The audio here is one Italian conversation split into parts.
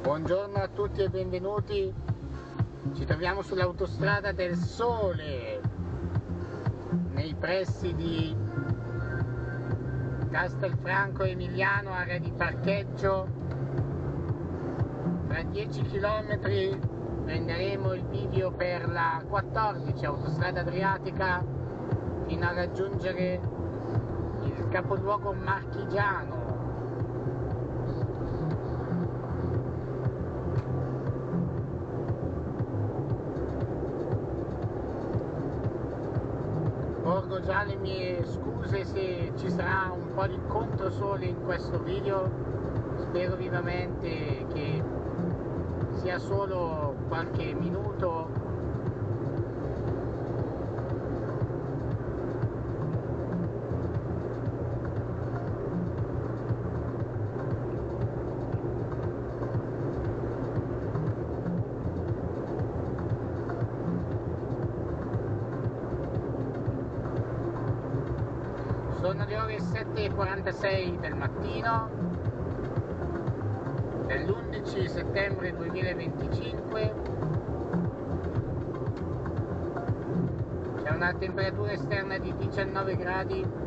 Buongiorno a tutti e benvenuti. Ci troviamo sull'autostrada del Sole, nei pressi di Castelfranco Emiliano, area di parcheggio. Tra 10 km prenderemo il bivio per la 14 autostrada adriatica fino a raggiungere il capoluogo marchigiano. Porgo già le mie scuse se ci sarà un po' di controsole in questo video. Spero vivamente che sia solo qualche minuto. Sono le ore 7:46 del mattino dell'11 settembre 2025. C'è una temperatura esterna di 19 gradi.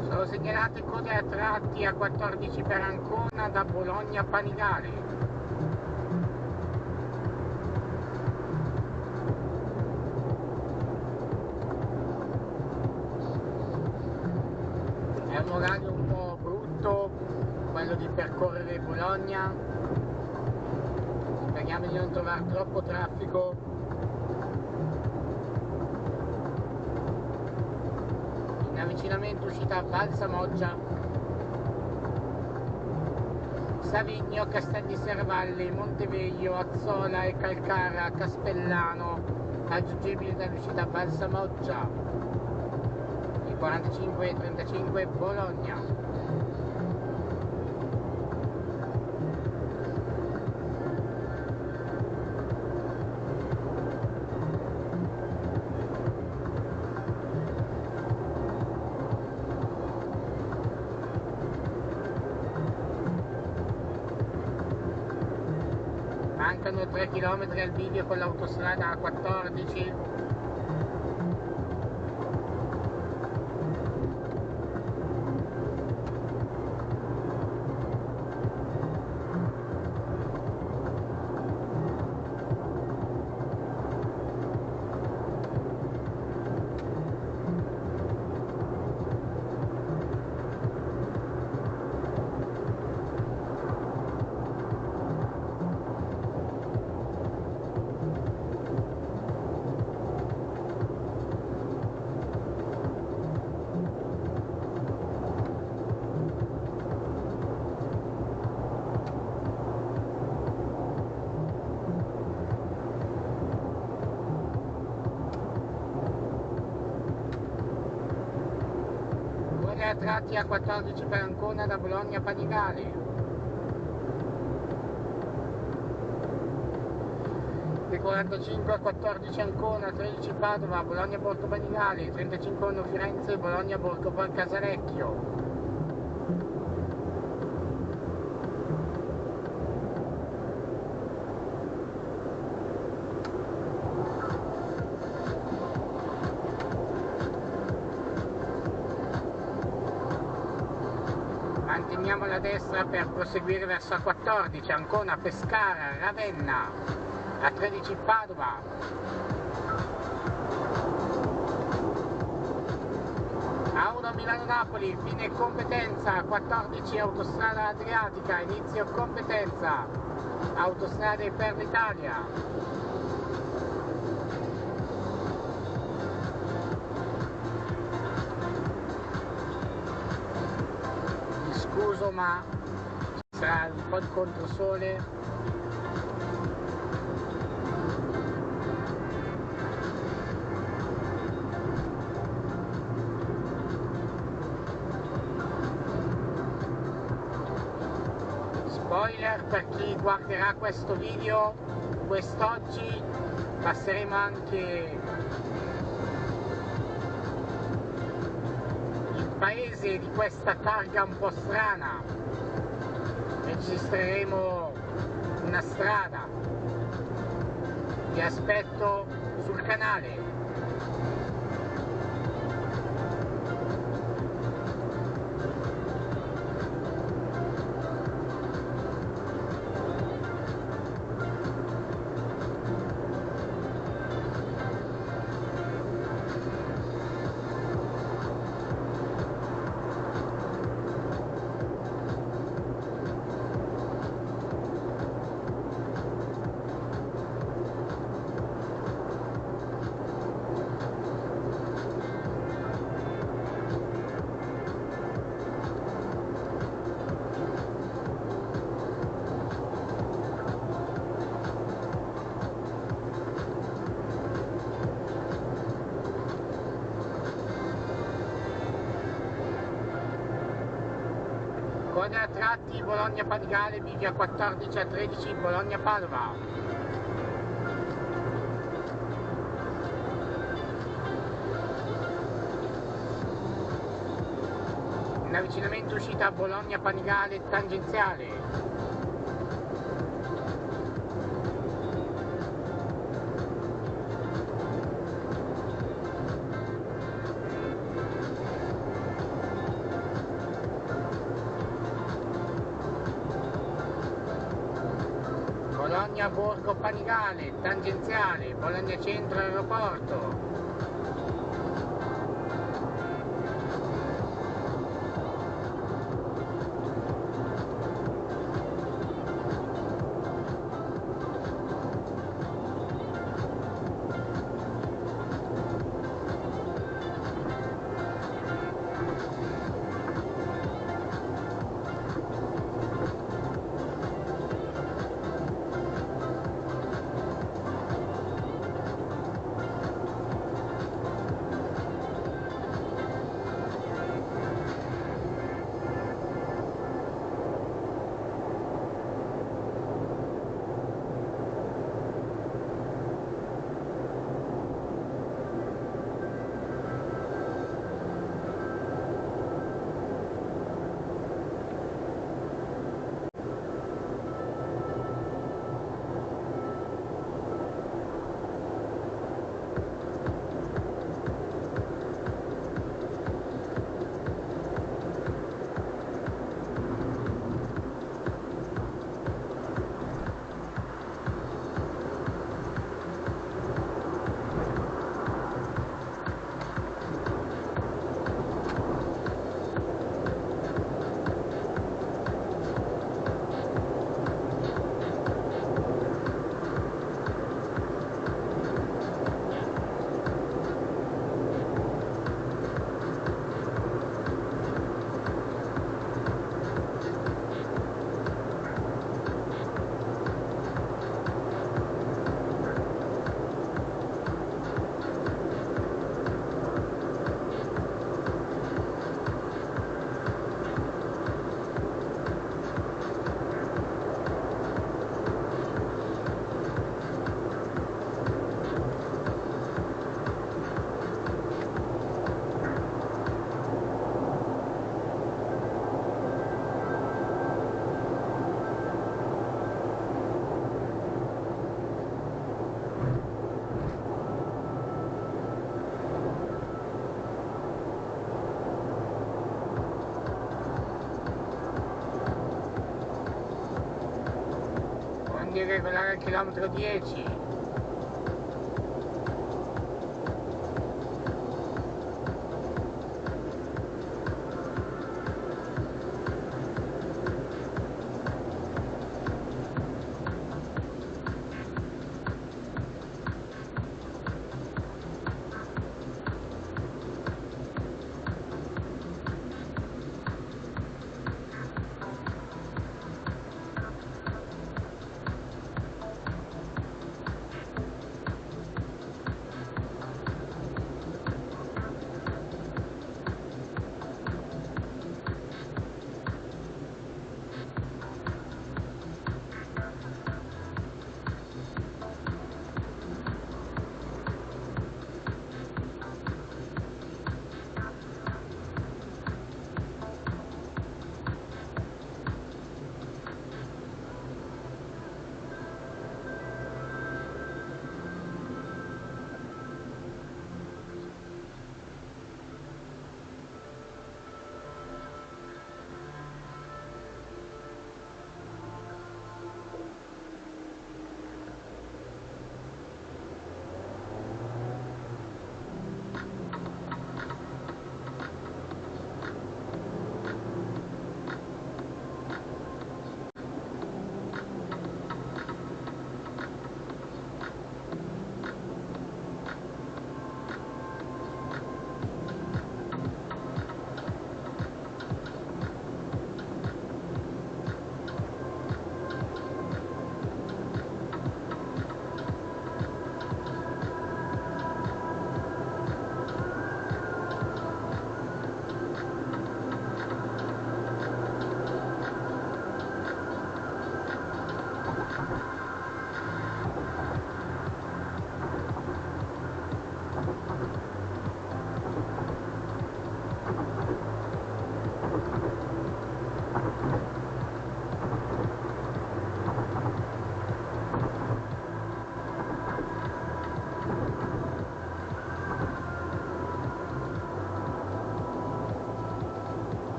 Sono segnalate code a tratti a 14 per Ancona da Bologna a Panigale. È un orario un po' brutto quello di percorrere Bologna. Speriamo di non trovare troppo traffico. In avvicinamento uscita a Valsamoggia, Savigno, Castel di Serravalle, Monteveglio, Azzola e Calcara, Caspellano, raggiungibili dall'uscita a Valsamoggia, il 45 e 35 Bologna. Mancano 3 km al bivio con l'autostrada A14. A tratti a 14 per Ancona da Bologna a Panigale. 7:45 a 14 Ancona, 13 Padova, Bologna Borgo Panigale, 35 Firenze, Bologna Borgo Casalecchio. Manteniamo la destra per proseguire verso A14, Ancona, Pescara, Ravenna, A13 Padova. A1 Milano-Napoli, fine competenza, 14 Autostrada Adriatica, inizio competenza, Autostrade per l'Italia. Scuso, ma ci sarà un po' di controsole. Spoiler per chi guarderà questo video, quest'oggi passeremo anche il paese di questa targa un po' strana. Registreremo una strada. Vi aspetto sul canale. Code a tratti Bologna Panigale, bivia 14 a 13 Bologna Padova. In avvicinamento uscita Bologna Panigale tangenziale. Bologna Borgo Panigale, tangenziale, Bologna Centro Aeroporto. regolare al chilometro 10.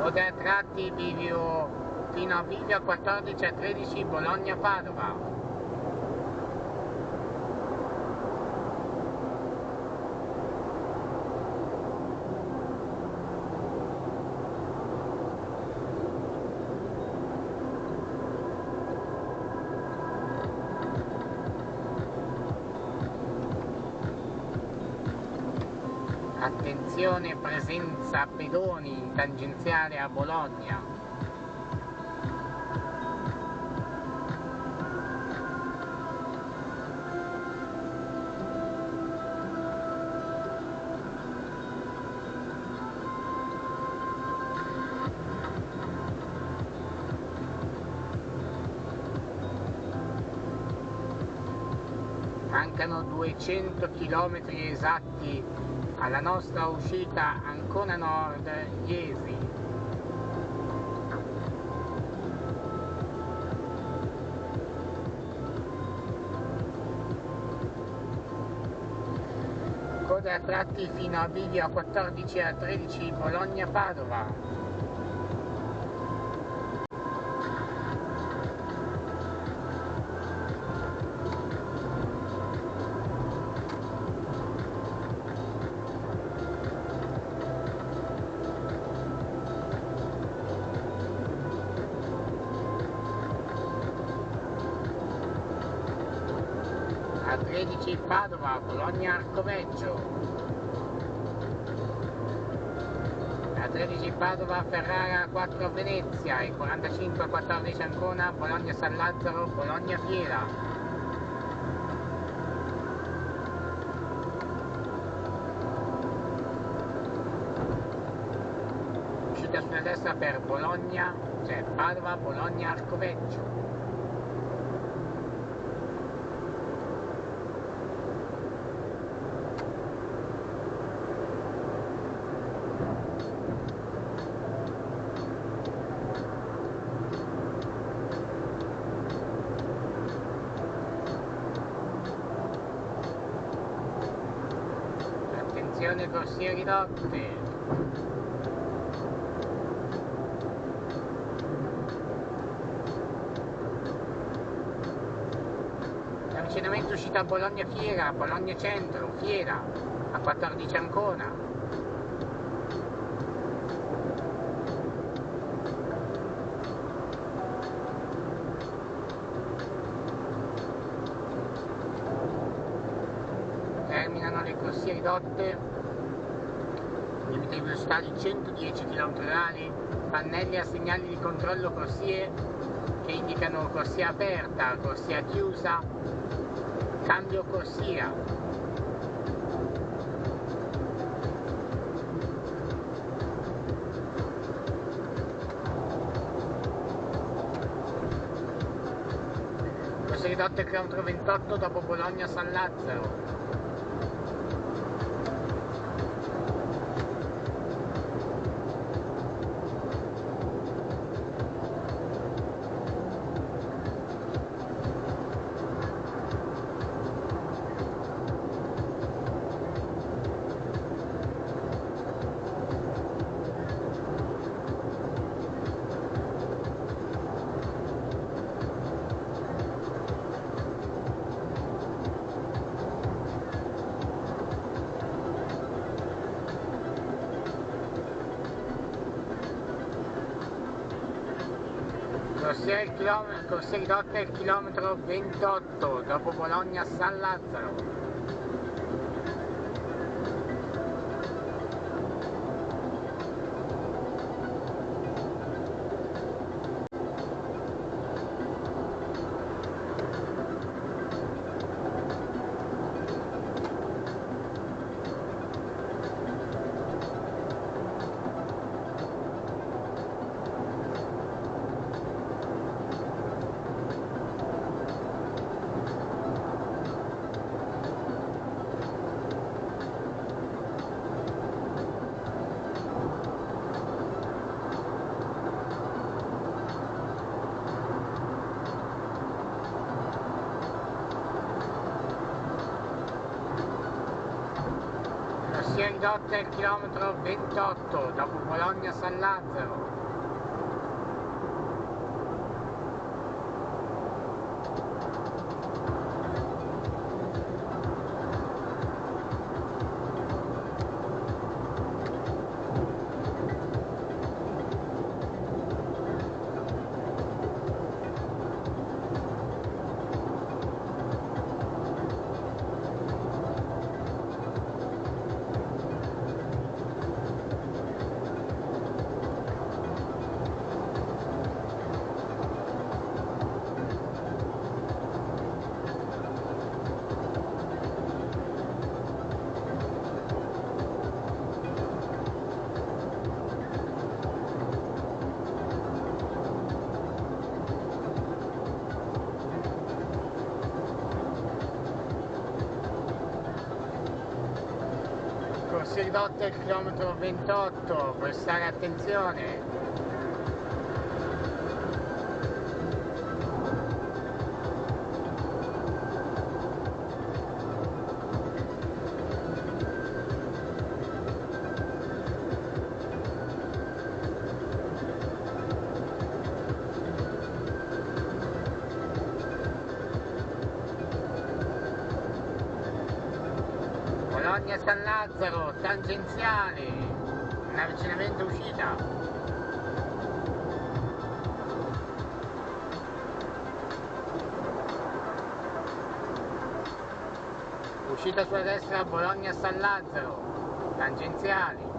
Code a tratti bivio fino a bivio 14 a 13 Bologna-Padova. Attenzione, presenza pedoni in tangenziale a Bologna. Mancano 200 km esatti alla nostra uscita Ancona Nord-Iesi. Code a tratti fino a bivio 14 a 13 Bologna-Padova. A 13 Padova, Bologna Arcoveggio. a 13 Padova, Ferrara, 4 Venezia e 45 a 14 Ancona, Bologna San Lazzaro, Bologna Fiera. Uscita sulla destra per Bologna, cioè Padova, Bologna, Arcoveggio. Attenzione, corsie ridotte. Avvicinamento uscita Bologna Fiera, Bologna Centro, Fiera, a 14 Ancona. Terminano le corsie ridotte, limite di velocità di 110 km/h, pannelli a segnali di controllo corsie che indicano corsia aperta, corsia chiusa, cambio corsia. Corsia ridotta il chilometro 28 dopo Bologna San Lazzaro. Corsia ridotta il chilometro 28 dopo Bologna San Lazzaro. Corsia ridotta il chilometro 28 dopo Bologna San Lazzaro. Corsia ridotta il chilometro 28, prestare attenzione. Bologna San Lazzaro, tangenziale, un avvicinamento uscita. Uscita sulla destra Bologna San Lazzaro, tangenziali.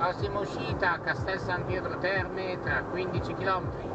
Prossima uscita Castel San Pietro Terme tra 15 km.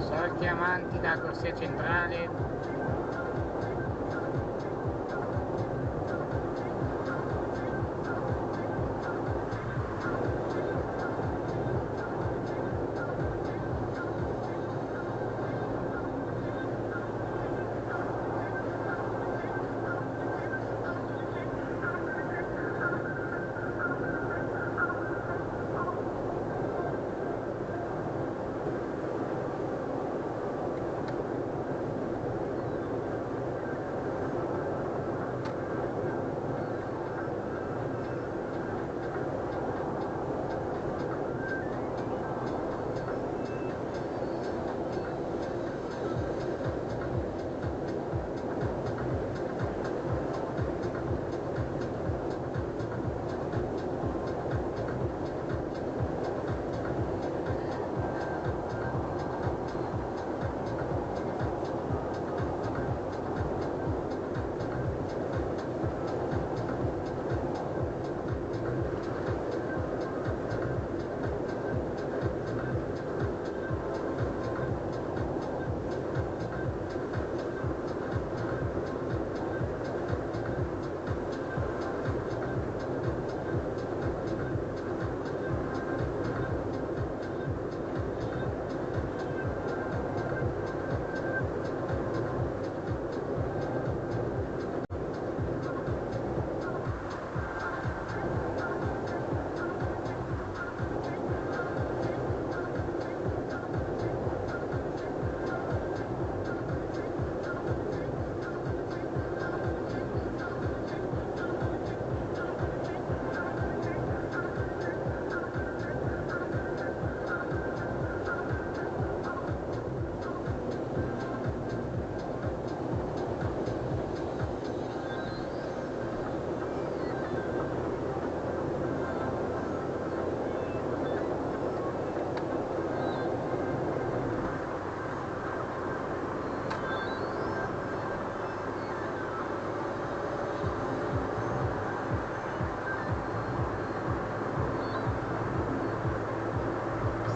Solchi amanti da corsia centrale.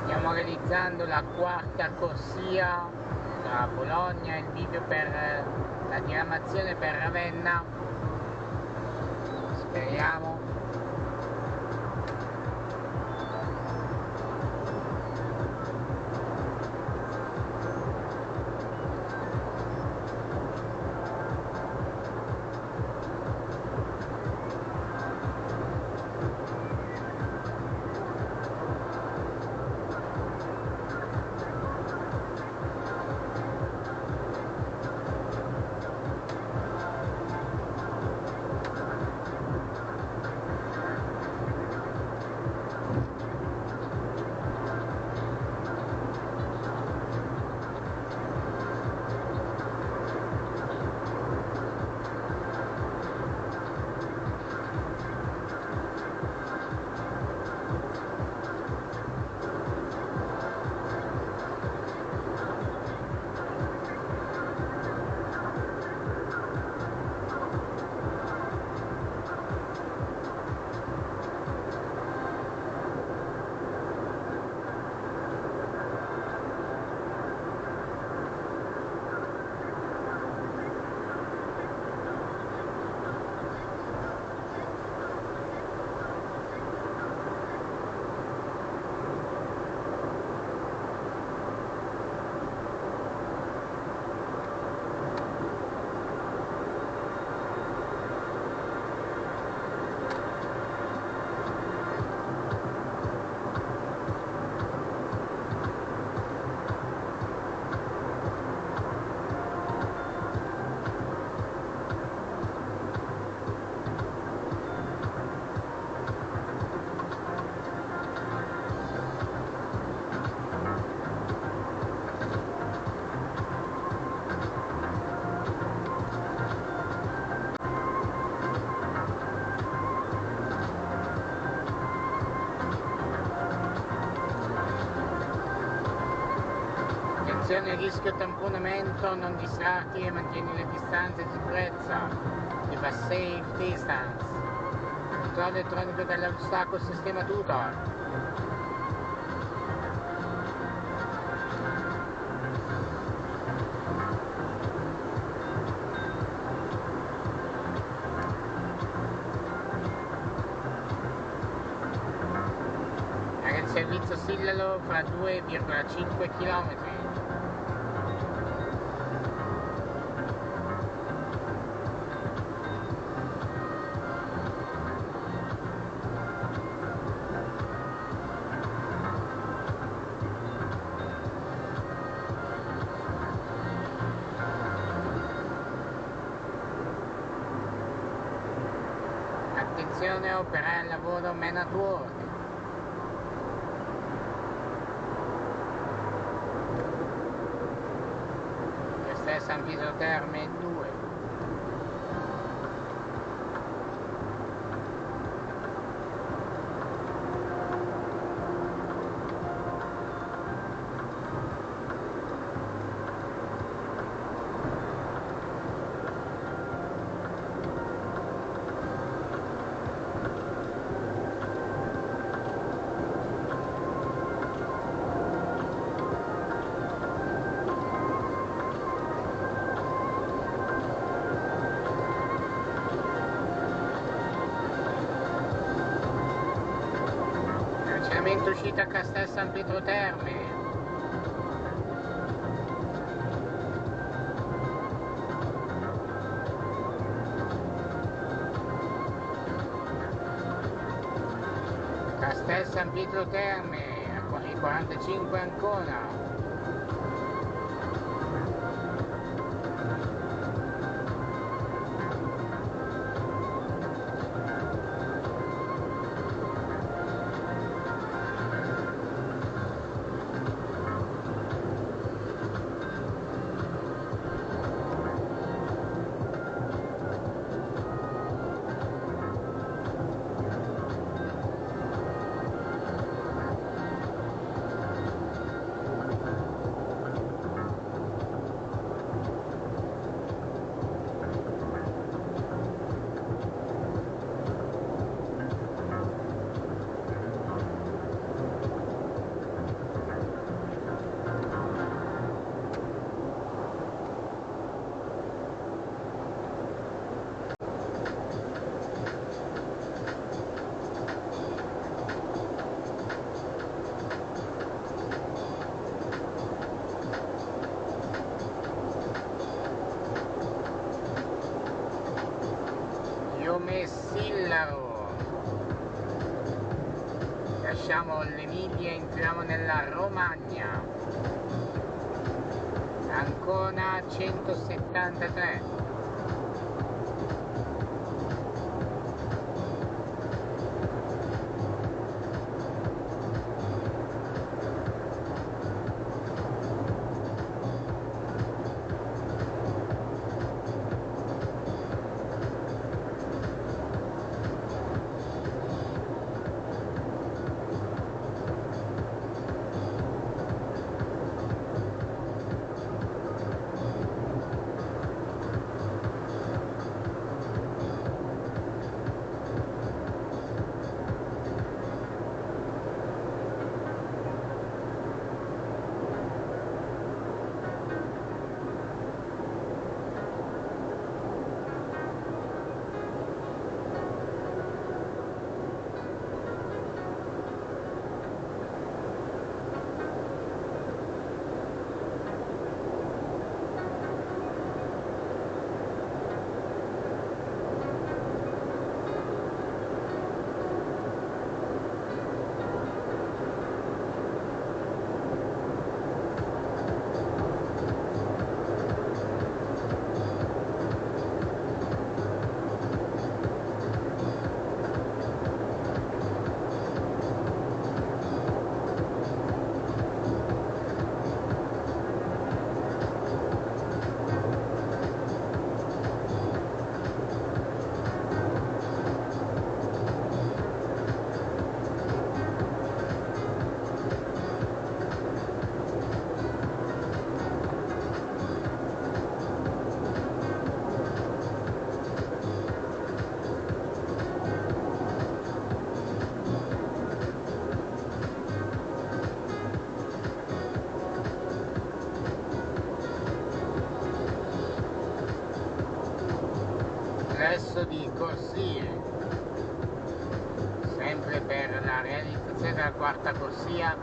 Stiamo realizzando la quarta corsia da Bologna, il video per la diramazione per Ravenna, speriamo. Attenzione, rischio tamponamento, non distrarti e mantieni le distanze di sicurezza. Keep a safe distance. Controllo elettronico della velocità col sistema Tutor. Era il servizio Sillalo fra 2,5 km. Attenzione, opera il lavoro Man at Work. Castel San Pietro Terme 2. Avvicinamento uscita a Castel San Pietro Terme. Castel San Pietro Terme, i 45 Ancona. Sillaro. Lasciamo l'Emilia e entriamo nella Romagna. Ancona 173. processo di corsie, sempre per la realizzazione della quarta corsia.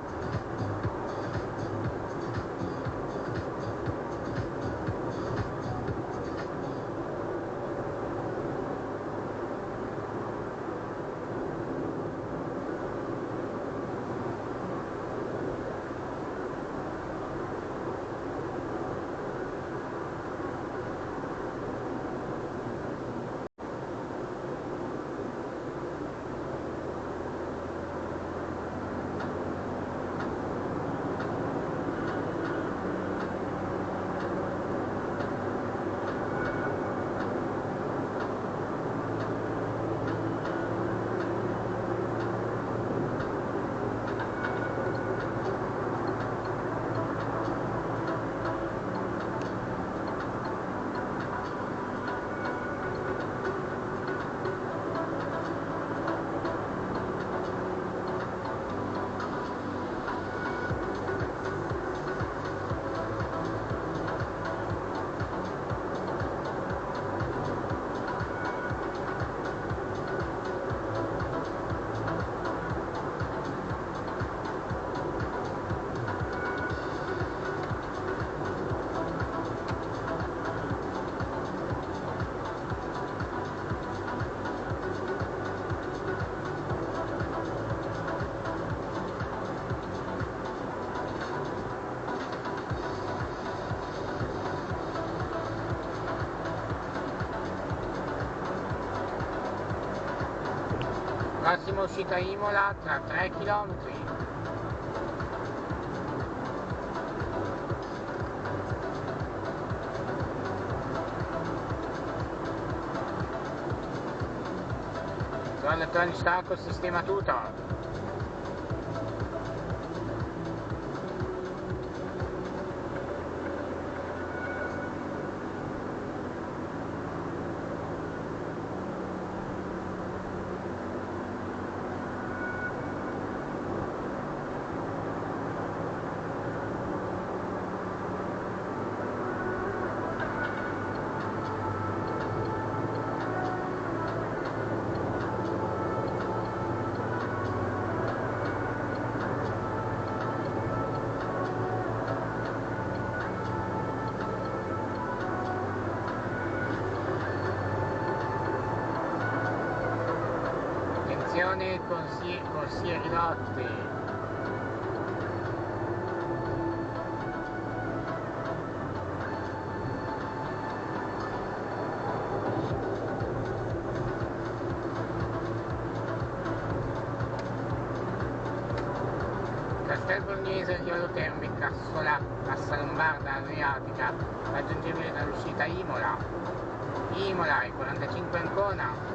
Prossima uscita Imola tra 3 km. Controllo elettronico stacco, sistema tutto. Attenzione, corsie ridotte. Castel Borghese, Liolo Terme, Cassola, Massa Lombarda, Adriatica, raggiungibile dall'uscita Imola. Imola, il 45 Ancona.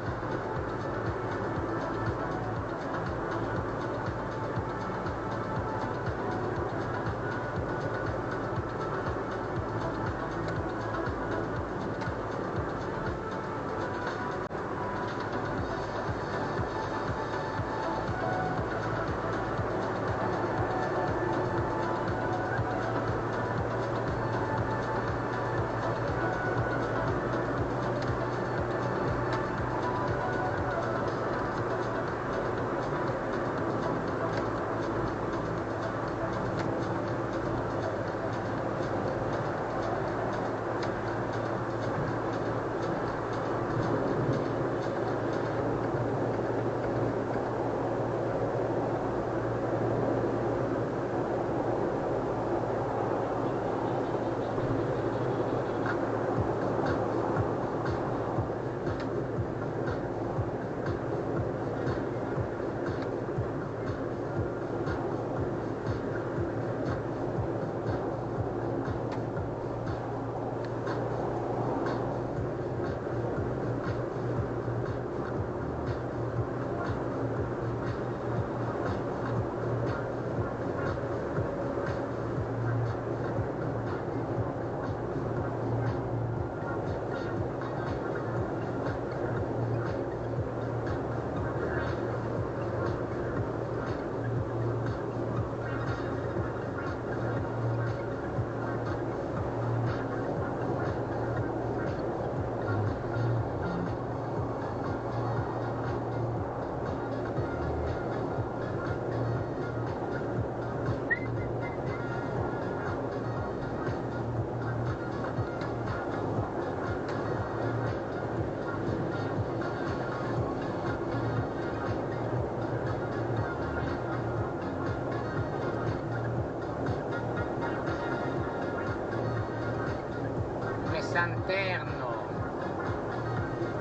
Santerno,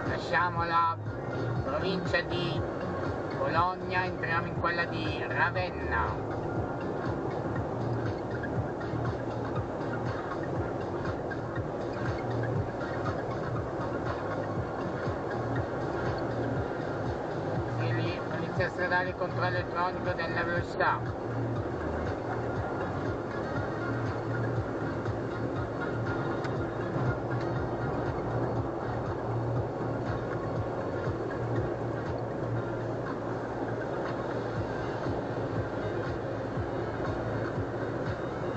lasciamo la provincia di Bologna, entriamo in quella di Ravenna. E lì polizia stradale, controllo elettronico della velocità.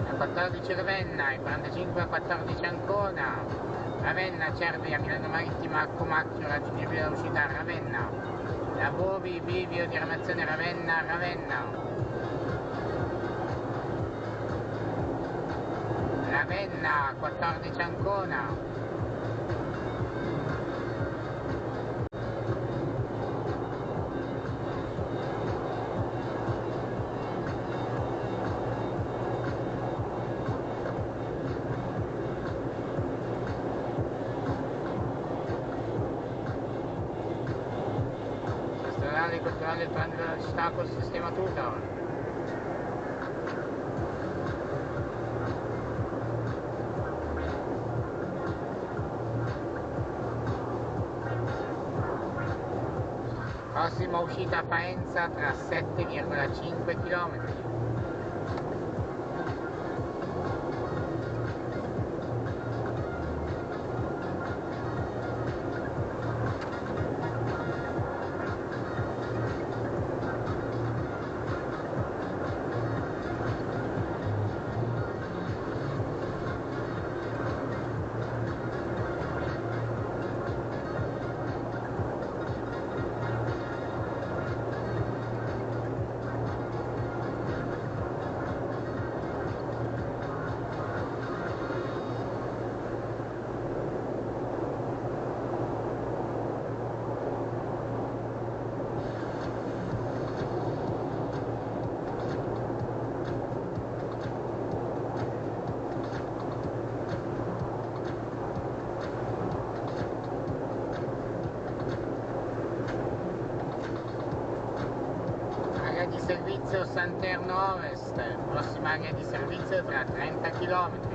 A 14 Ravenna, e 45 a 14 Ancona, Ravenna, Cervia, Milano Marittima, Comacchio, raggiungibile velocità, Ravenna, lavori, bivio, diramazione Ravenna, Ravenna, Ravenna, 14 Ancona. Controllo elettronico della velocità col sistema Tutor. Prossima uscita a Faenza tra 7,5 km. Di servizio Santerno Ovest, prossima area di servizio tra 30 km.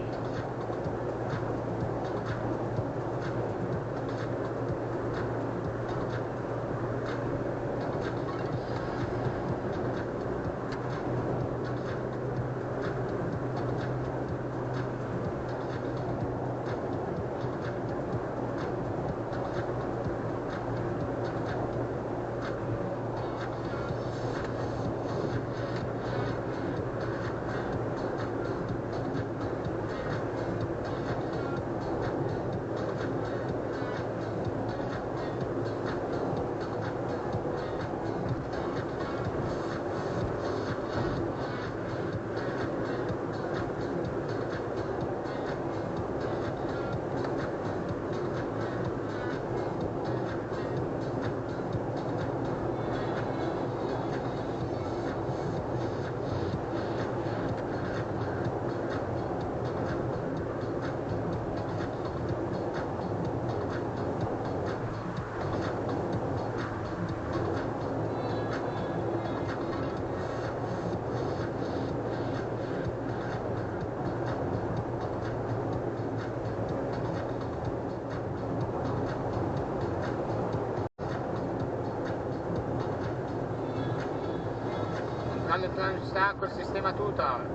Controllo velocità col sistema Tutor.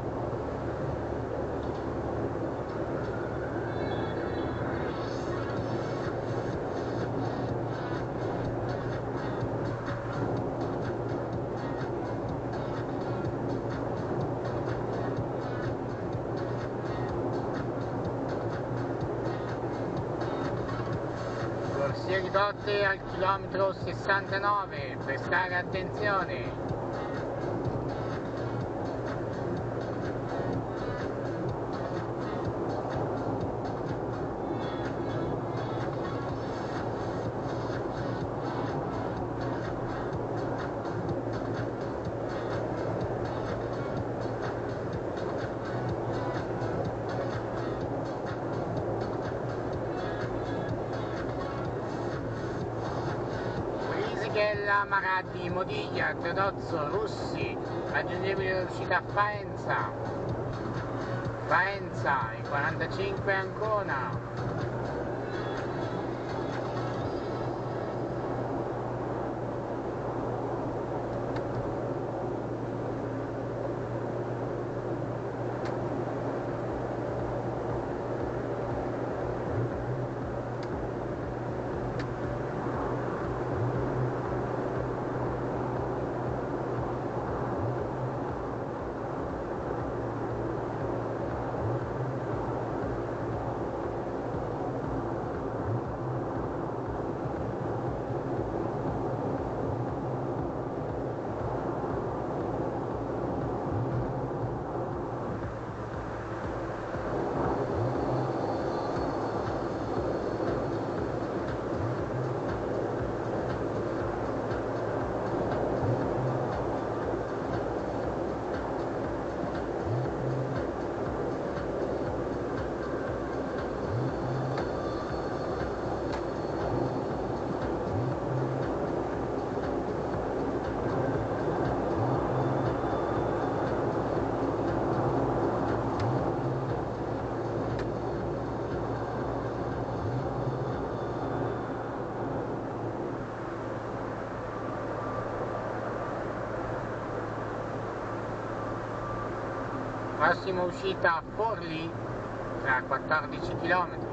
Corsie ridotte al chilometro 69, prestare attenzione. Stella, Maragni, Modiglia, Teodozzo, Russi, raggiungibile velocità Faenza, il 45 Ancona. Prossima uscita a Forlì tra 14 km.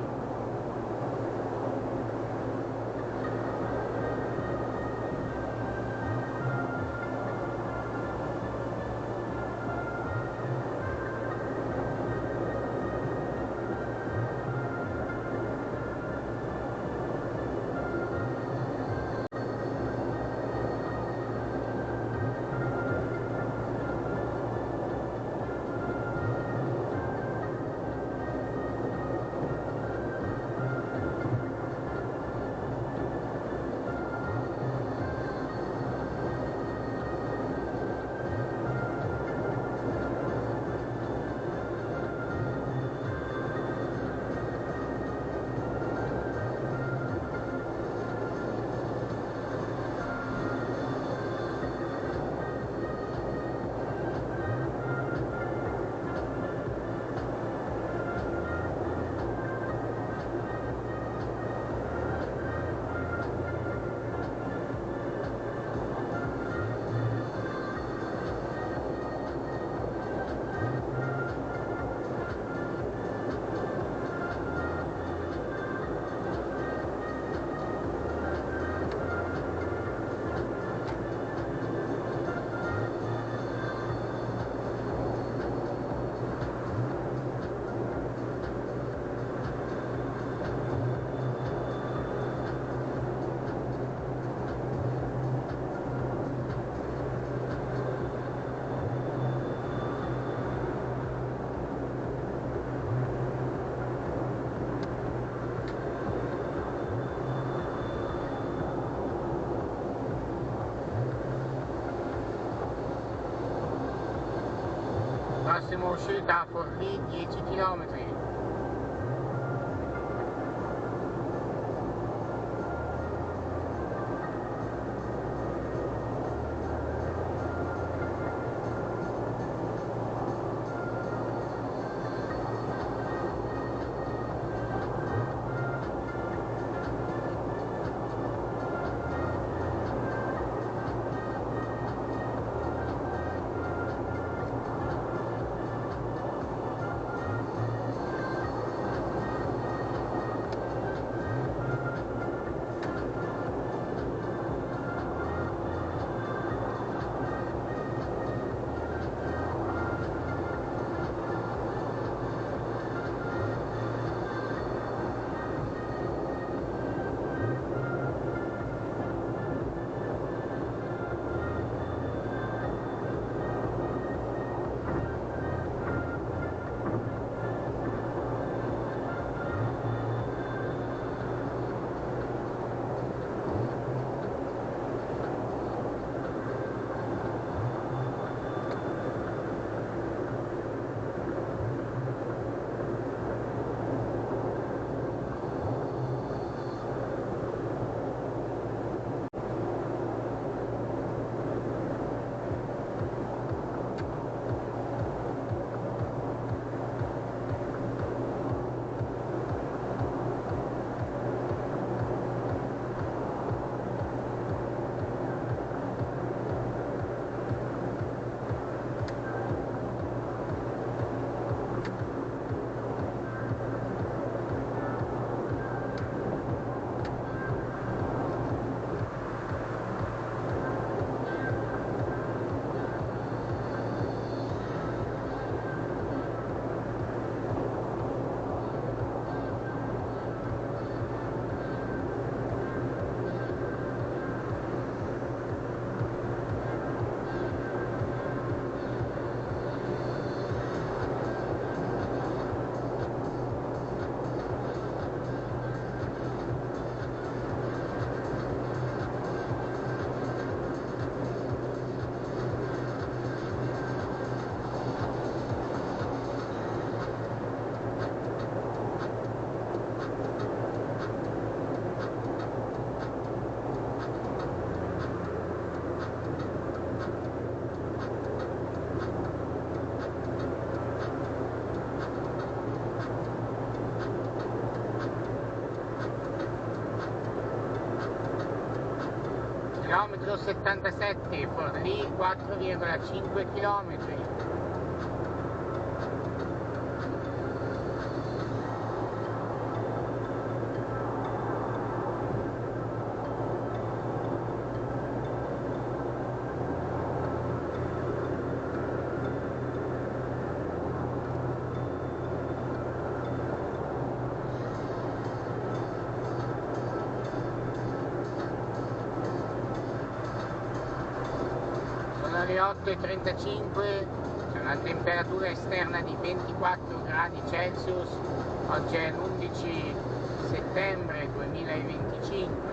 Prossima uscita a Forlì 10 km. Chilometro 77, Forlì 4,5 km. Sono le 8:35, c'è una temperatura esterna di 24 gradi Celsius, oggi è l'11 settembre 2025.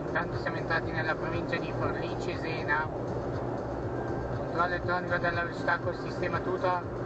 Intanto siamo entrati nella provincia di Forlì Cesena. Controllo elettronico della velocità col sistema Tutor.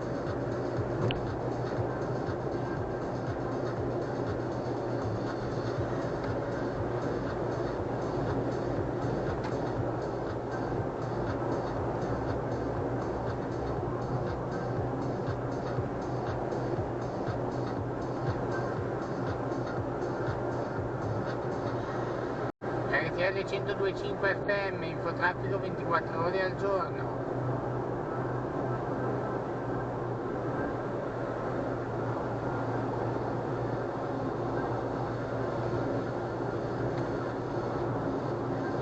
RTL 102.5 FM, infotraffico 24 ore al giorno.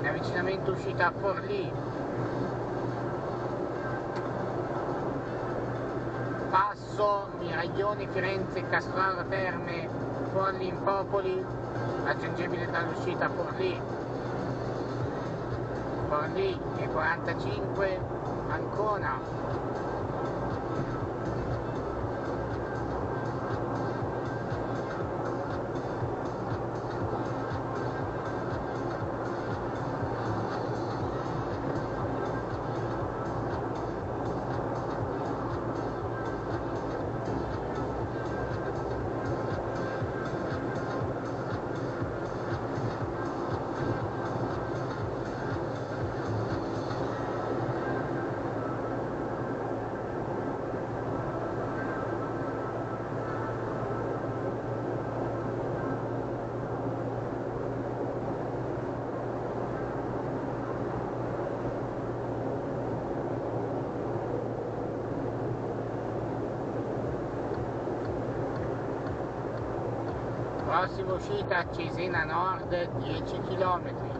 In avvicinamento uscita a Forlì. Passo, Miraglione, Firenze, Castraro Terme, Forlì in Popoli, raggiungibile dall'uscita a Forlì. Forlì e 45, Ancona. Prossima uscita a Cesena Nord, 10 km.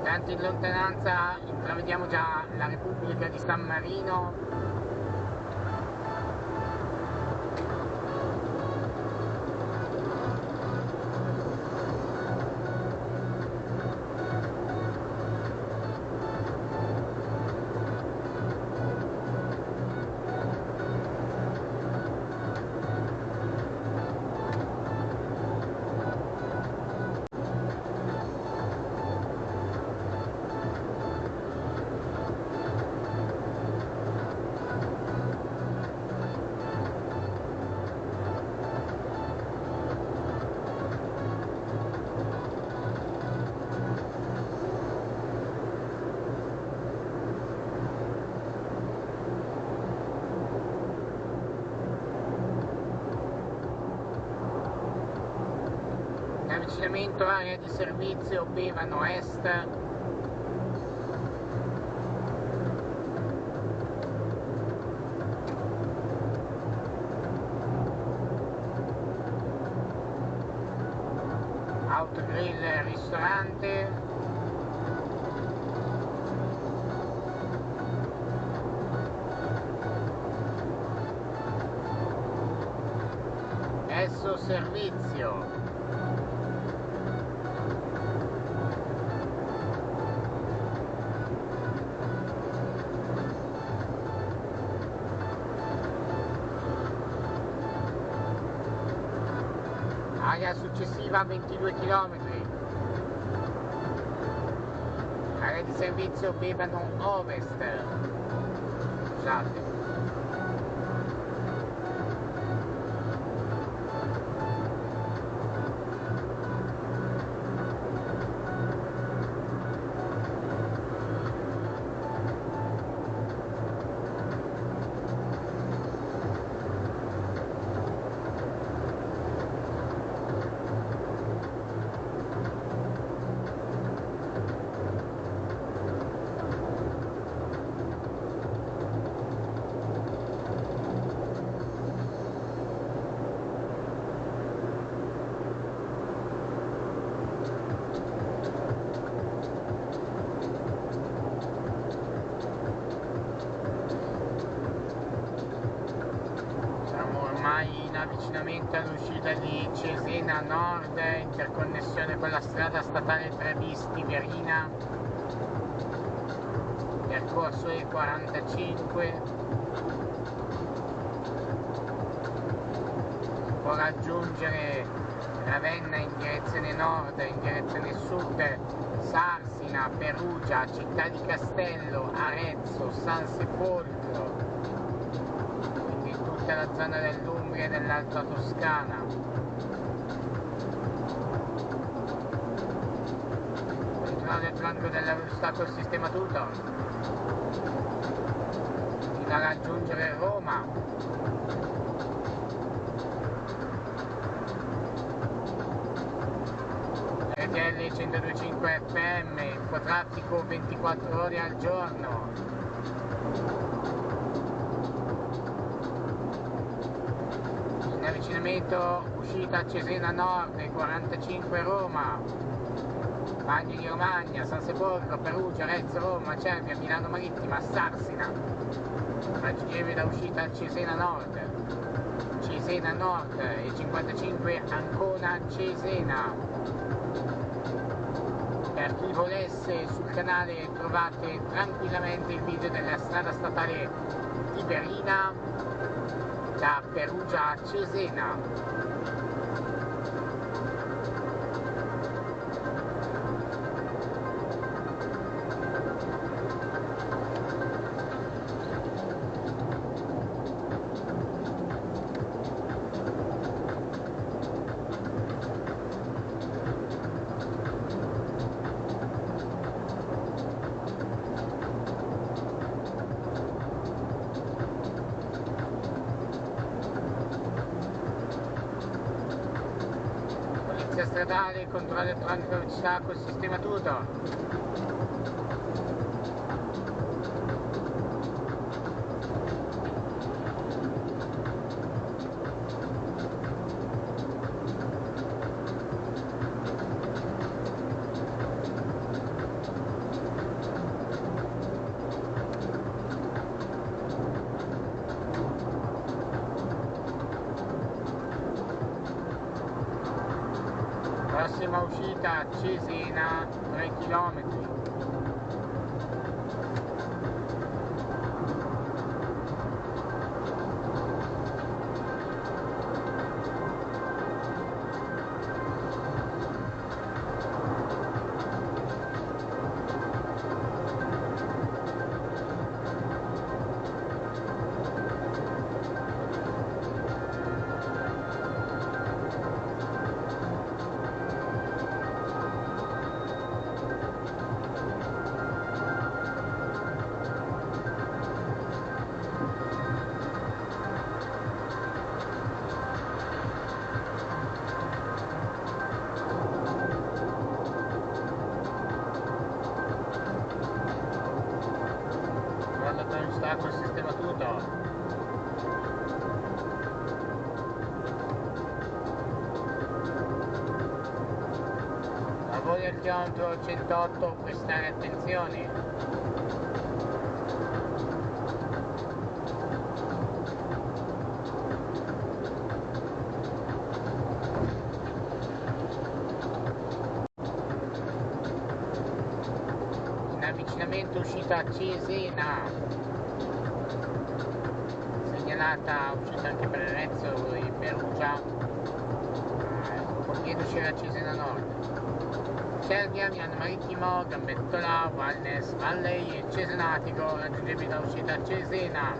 Tanto in lontananza intravediamo già la Repubblica di San Marino. avvicinamento area di servizio Bevano Est. Autogrill ristorante. Esso servizio. Area successiva 22 km. Area di servizio Bevano Ovest. Scusate. In avvicinamento all'uscita di Cesena Nord, interconnessione con la strada statale 3 bis Tiberina, percorso E45, può raggiungere Ravenna in direzione nord, in direzione sud, Sarsina, Perugia, Città di Castello, Arezzo, San Sepolcro, tutta la zona dell'Umbria e dell'Alta Toscana. Controllo elettronico della velocità col sistema tutto fino a raggiungere Roma. RTL 102.5 FM, infotraffico 24 ore al giorno. Avvicinamento uscita Cesena Nord 45 Roma, Bagni di Romagna, San Sepolcro, Perugia, Arezzo, Roma, Cervia, Milano Marittima, Sarsina, raggiungibile da uscita Cesena Nord e 55 Ancona Cesena. Per chi volesse, sul canale trovate tranquillamente il video della strada statale Tiberina da Perugia a Cesena. Stradale, controllo elettronico velocità col sistema tutto. Prossima uscita Cesena 3 km. stato sistemato tutto. Lavori al chilometro 108, prestare attenzione. In avvicinamento uscita a Cesena, segnalata uscita anche per Arezzo e Perugia, conviendoci a Cesena Nord. Cervia, Milano Marittimo, Gambettola, Valnes, Valley e Cesenatico, raggiungibile da uscita a Cesena,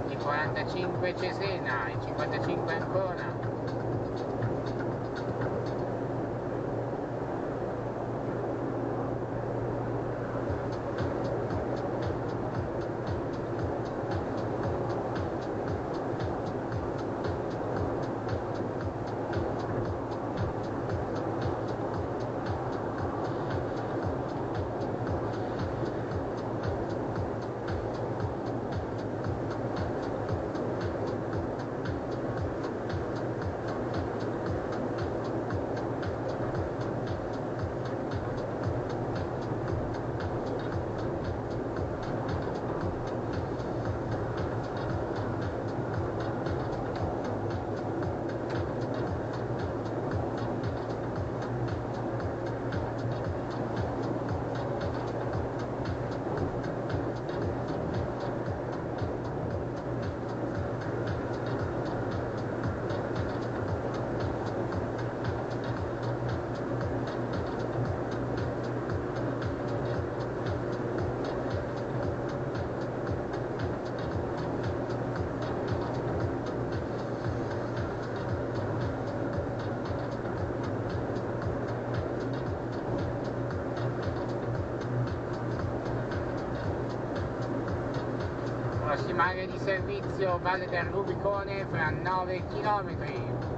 e 45 Cesena, e 55 ancora. Prossima area di servizio Valle del Rubicone fra 9 km.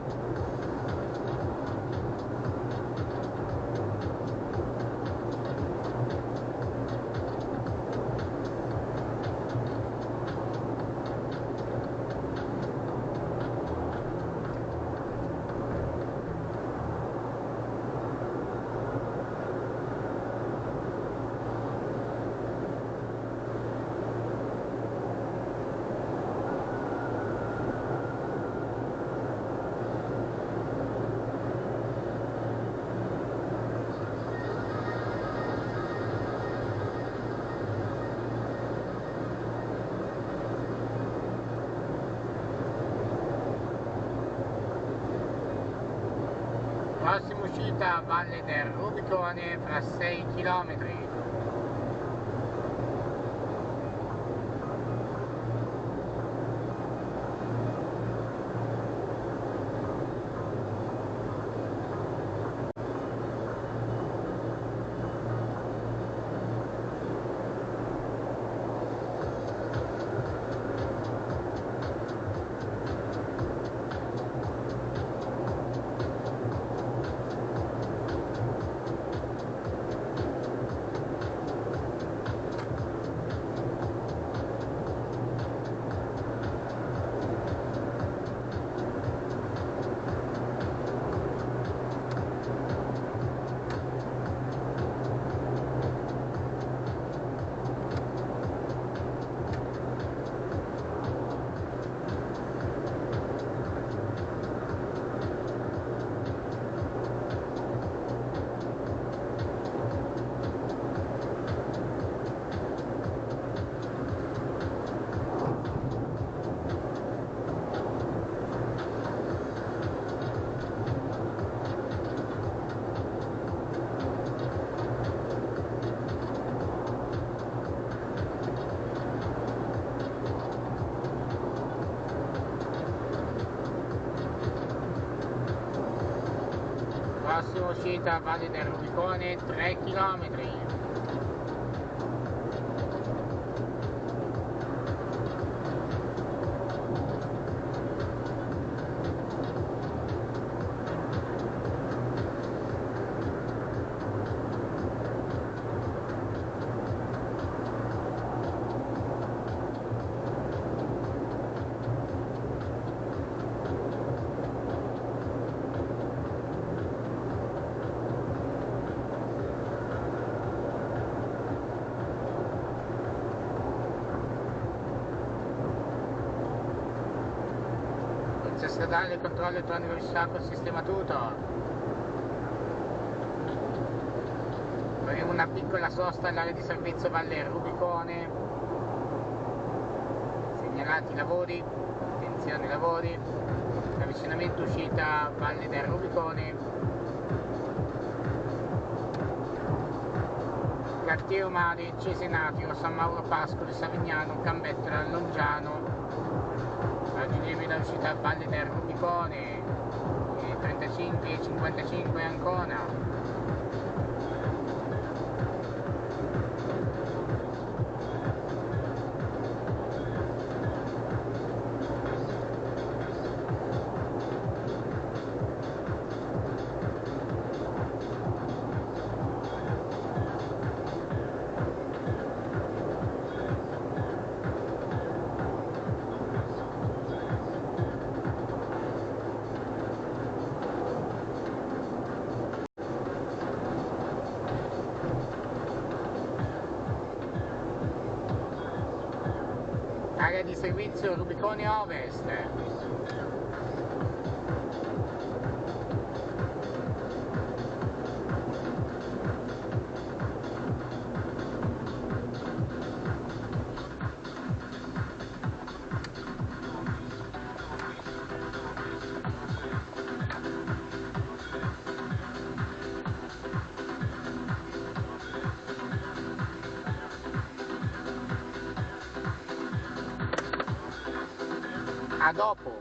Prossima uscita Valle del Rubicone fra 6 km. Prossima uscita Valle del Rubicone 3 km. stradale, controllo elettronico velocità col sistema Tutor. Faremo una piccola sosta all'area di servizio Valle Rubicone. Segnalati i lavori, attenzione ai lavori, avvicinamento uscita Valle del Rubicone. Gatteo Mare, Cesenatio, San Mauro Pascoli, Savignano, Cambettola, Longiano, raggiungibile da uscita Valle del Rubicone, 35 e 55 Ancona. Area di servizio Rubicone Ovest. A dopo.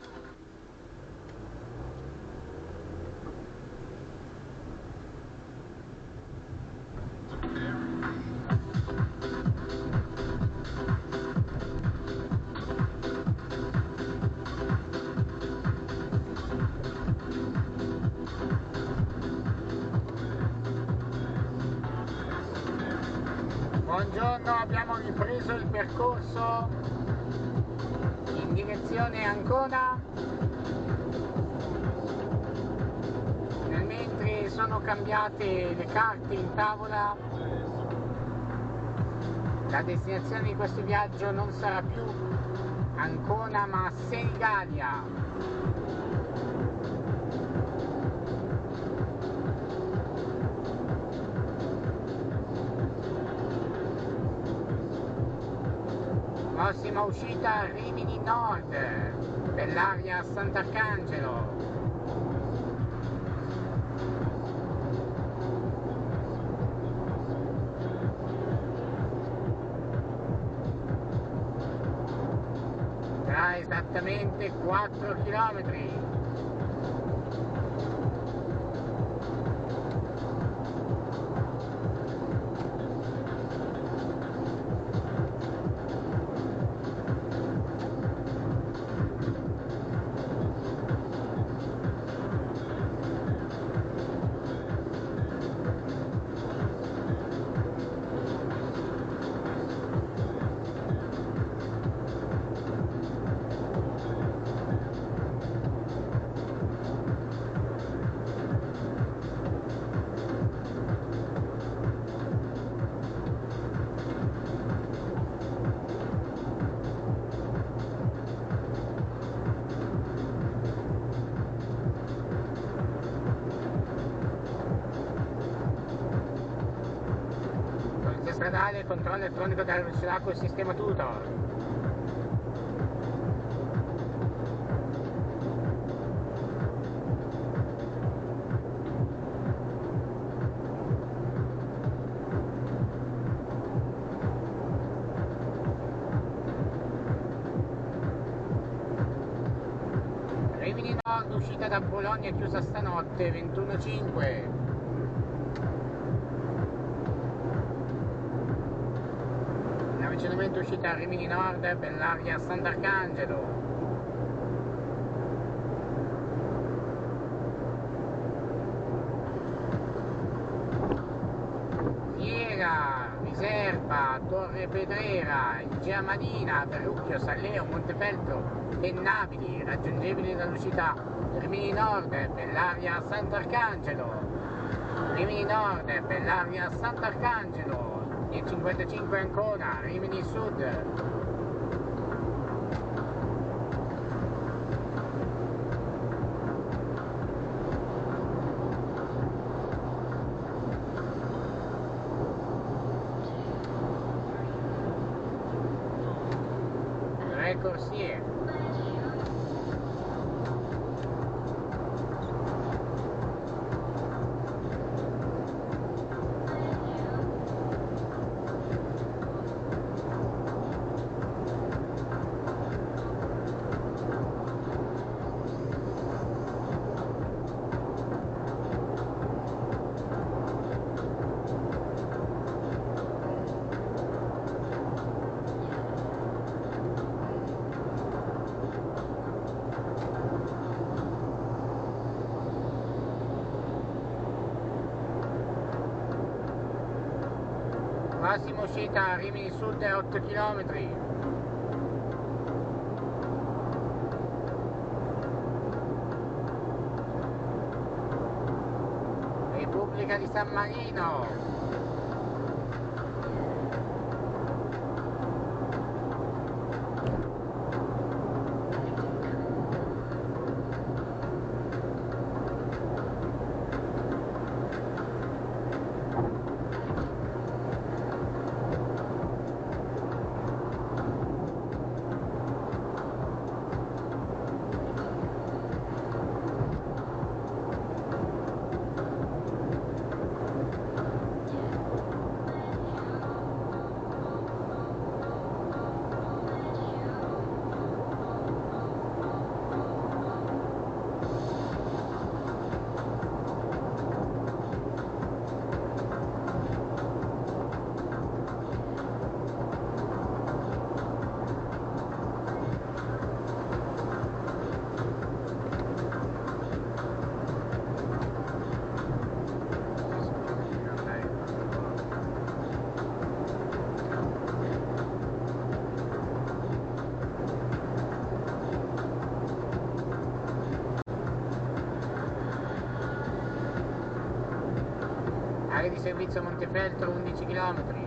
Buongiorno, abbiamo ripreso il percorso in direzione Ancona. Nel mentre sono cambiate le carte in tavola, la destinazione di questo viaggio non sarà più Ancona ma Senigallia. Prossima uscita Rimini Nord, per l'area Sant'Arcangelo. Tra esattamente 4 km. Stradale, controllo elettronico della velocità col sistema Tutor. Rimini Nord, uscita da Bologna chiusa stanotte 21.5. Avvicinamento uscita a Rimini Nord per l'area Sant'Arcangelo. Fiera, Riserva, Torre Pedrera, Igea Marina, Verrucchio, Salleo, Montefeltro, Pennabili, raggiungibili dall'uscita Rimini Nord per l'area Sant'Arcangelo. Rimini Nord per l'area Sant'Arcangelo. E 55 Ancona, Rimini Sud. tre corsie. Massima uscita Rimini Sud è 8 km. Repubblica di San Marino. Area di servizio Montefeltro 11 km.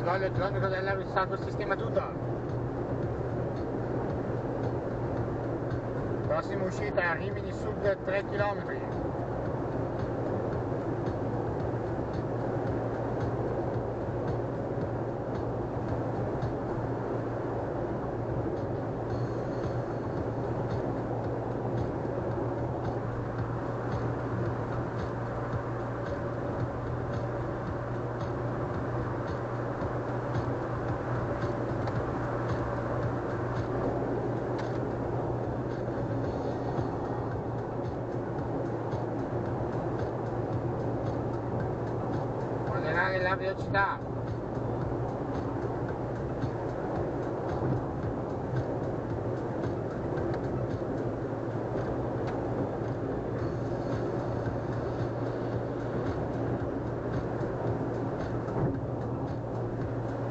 Controllo elettronico dell'aerostato sistema tutto. Prossima uscita Rimini Sud 3 km. Moderare la velocità.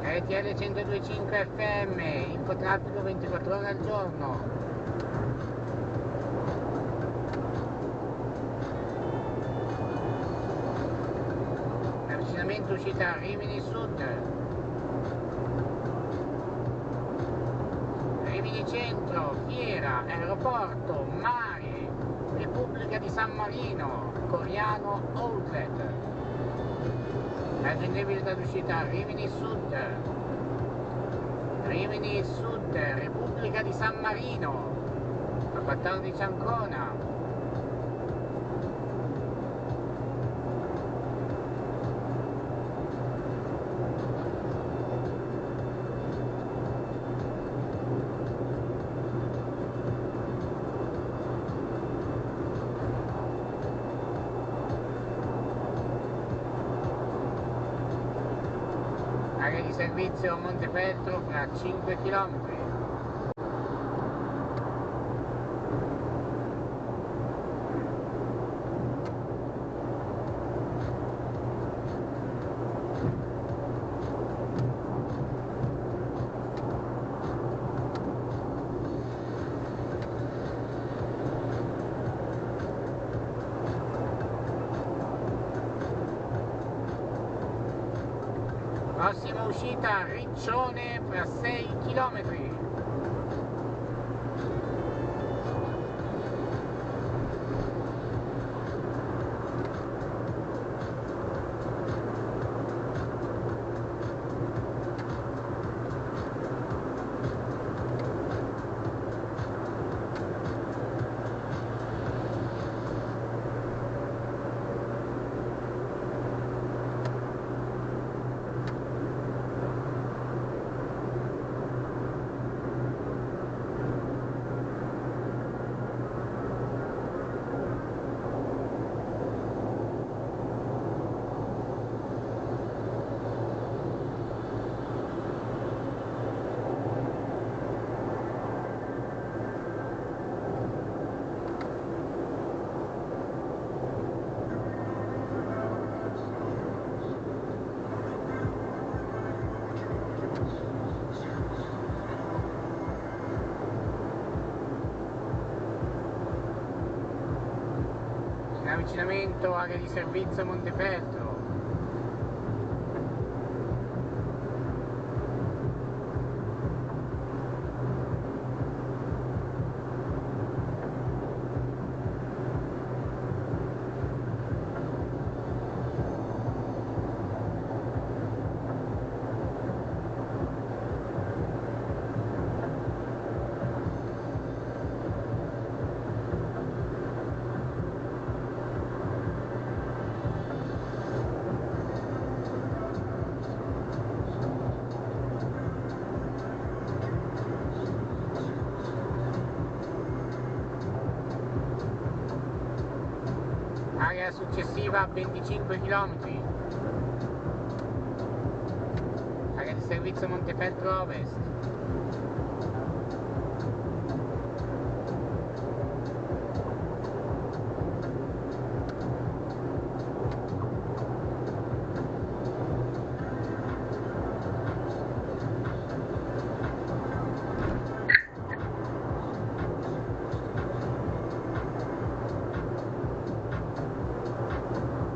RTL 102.5 FM, infotraffico 24 ore al giorno. Avvicinamento uscita Rimini Sud. Rimini Centro, Fiera, Aeroporto, Mare, Repubblica di San Marino, Coriano Outlet. Raggiungibile dall'uscita Rimini Sud. Rimini Sud, Repubblica di San Marino, a 14 Ancona. area di servizio Montefeltro fra 5 km. Prossima uscita Riccione fra 6 km. Avvicinamento area di servizio Montefeltro. Area successiva 25 km. Area di servizio Montefeltro Ovest.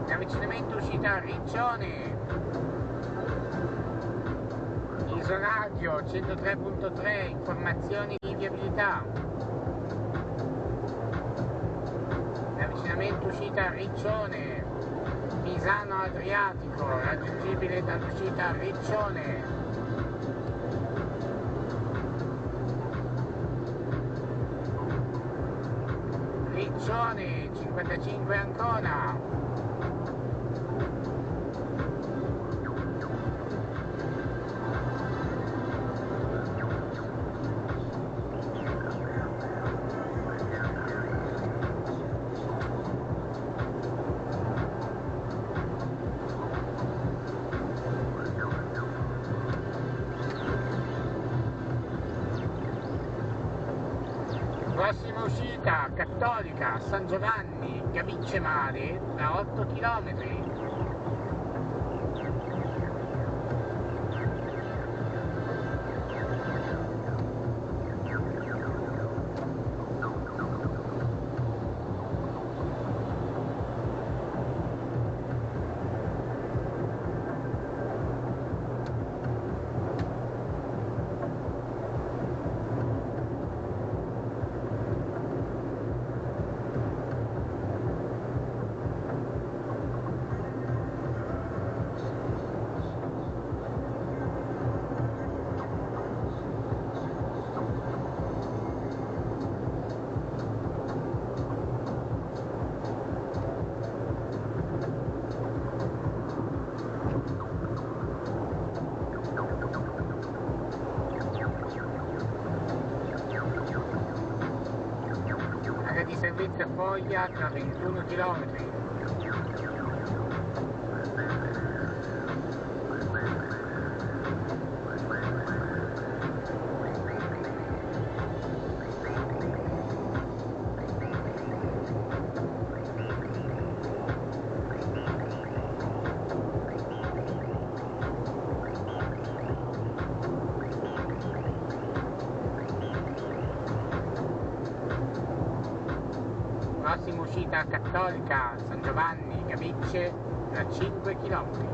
Avvicinamento uscita Riccione. Isoradio 103.3, informazioni di viabilità. Avvicinamento uscita Riccione. Pisano Adriatico, raggiungibile dall'uscita Riccione. Riccione 55 Ancona. Prossima uscita Cattolica San Giovanni Gabicce Mare da 8 km. Di servizio Foglia tra 21 km. Prossima uscita Cattolica San Giovanni Capicce tra 5 km.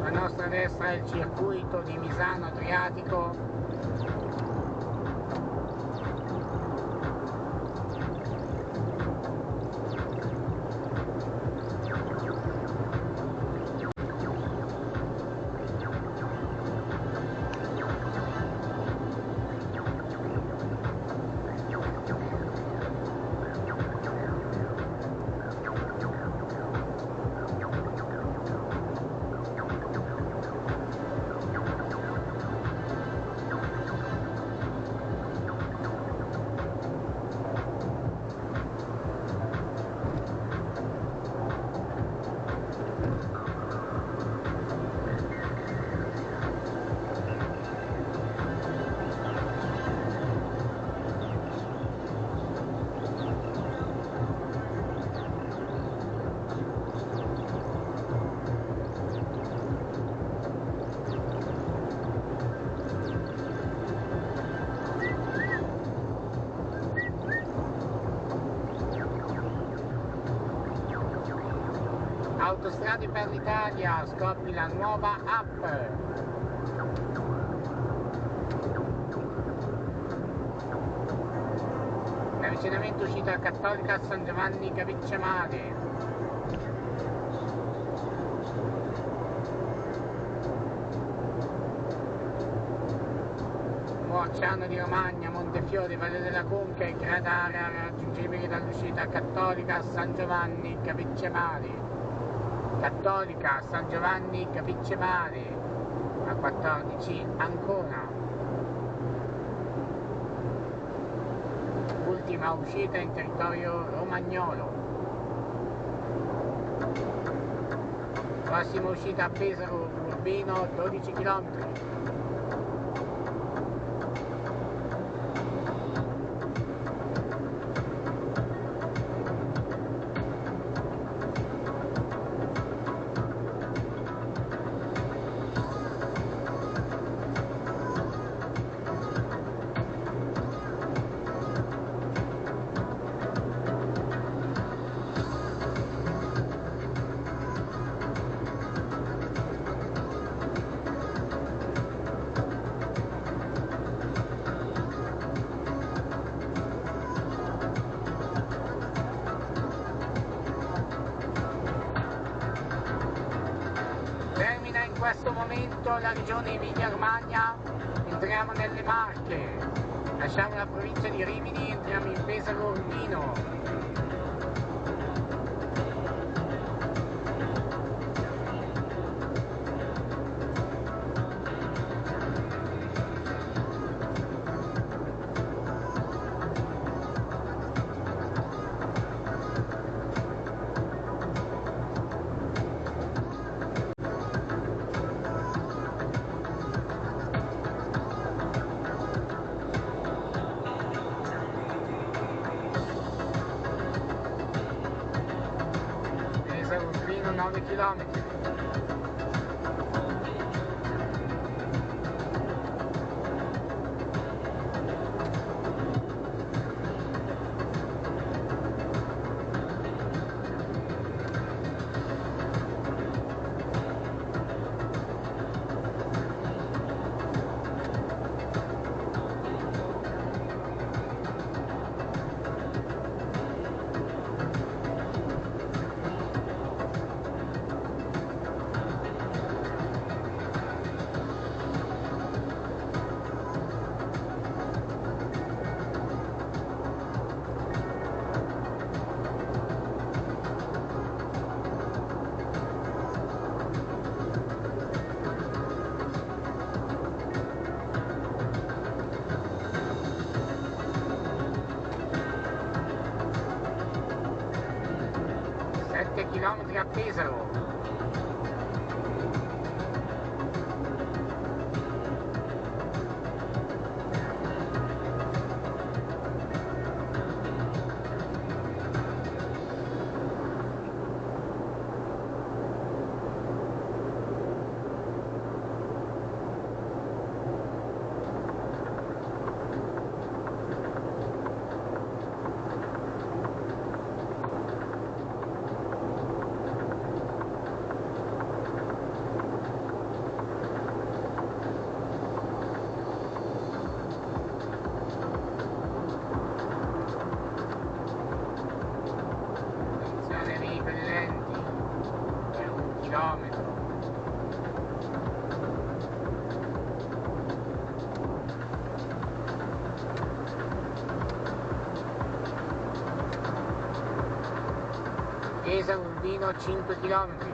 A nostra destra è il circuito di Misano Adriatico. Autostrade per l'Italia, scopri la nuova app. L'avvicinamento uscita Cattolica a San Giovanni Capicce Mare. Morciano di Romagna, Montefiore, Valle della Conca e Gradara raggiungibili dall'uscita Cattolica a San Giovanni Capicce Mare. Cattolica San Giovanni Capicce Mare a 14 Ancona. Ultima uscita in territorio romagnolo. Prossima uscita a Pesaro Urbino 12 km. Termina in questo momento la regione Emilia-Romagna, entriamo nelle Marche, lasciamo la provincia di Rimini, entriamo in Pesaro Urbino. Urbino 9 km. Chilometri a Pesaro. chilometro. Chiesa Urbino 5 km.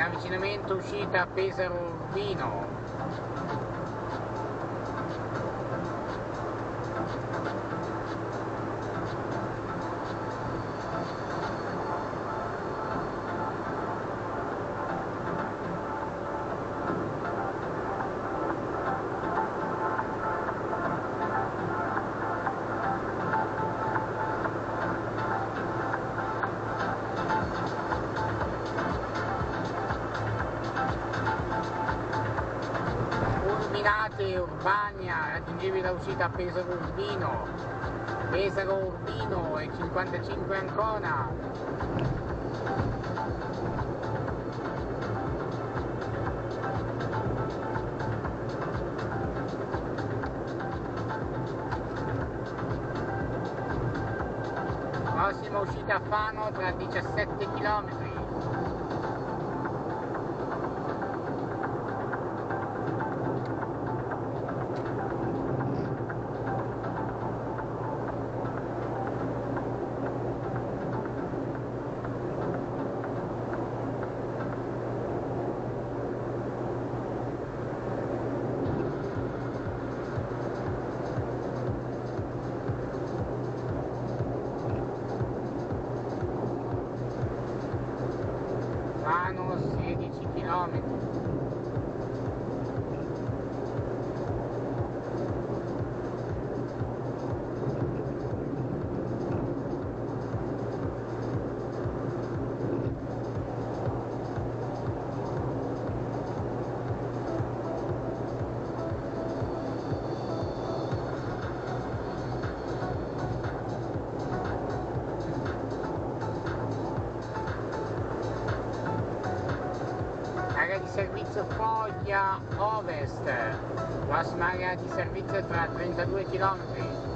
Avvicinamento uscita a Pesaro Urbino. Urbania, raggiungevi la uscita a Pesaro Urbino e 55 Ancona. Prossima uscita a Fano tra 17 km. Fano 16 km. Area di servizio Foglia Ovest, prossima area di servizio tra 32 km.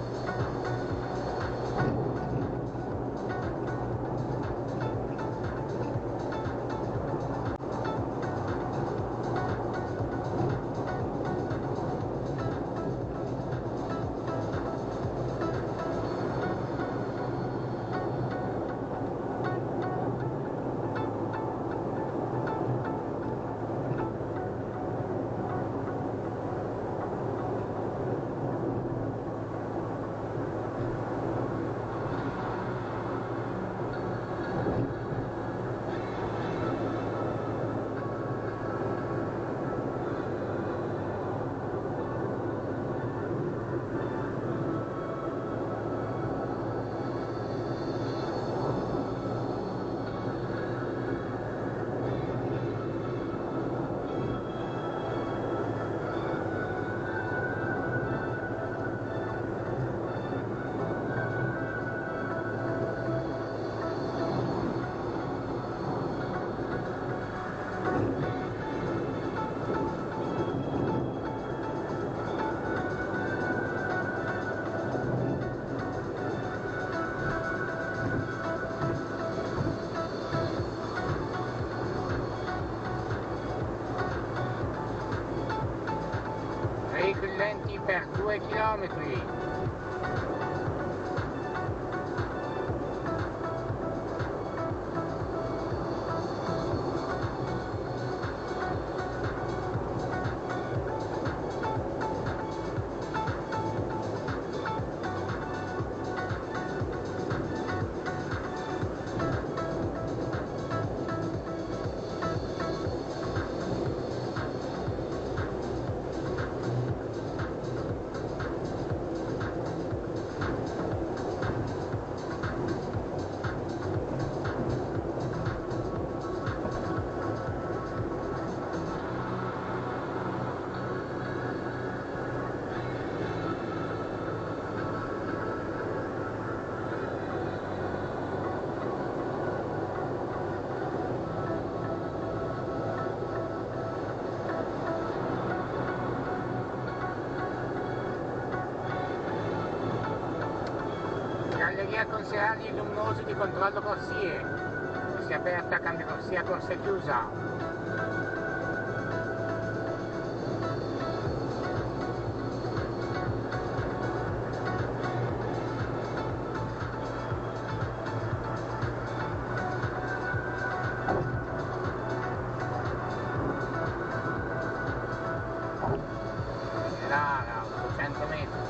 chilometri. Galleria con serali luminosi di controllo corsie, corsia aperta, cambio corsia, corsia chiusa. Lara, 800 metri.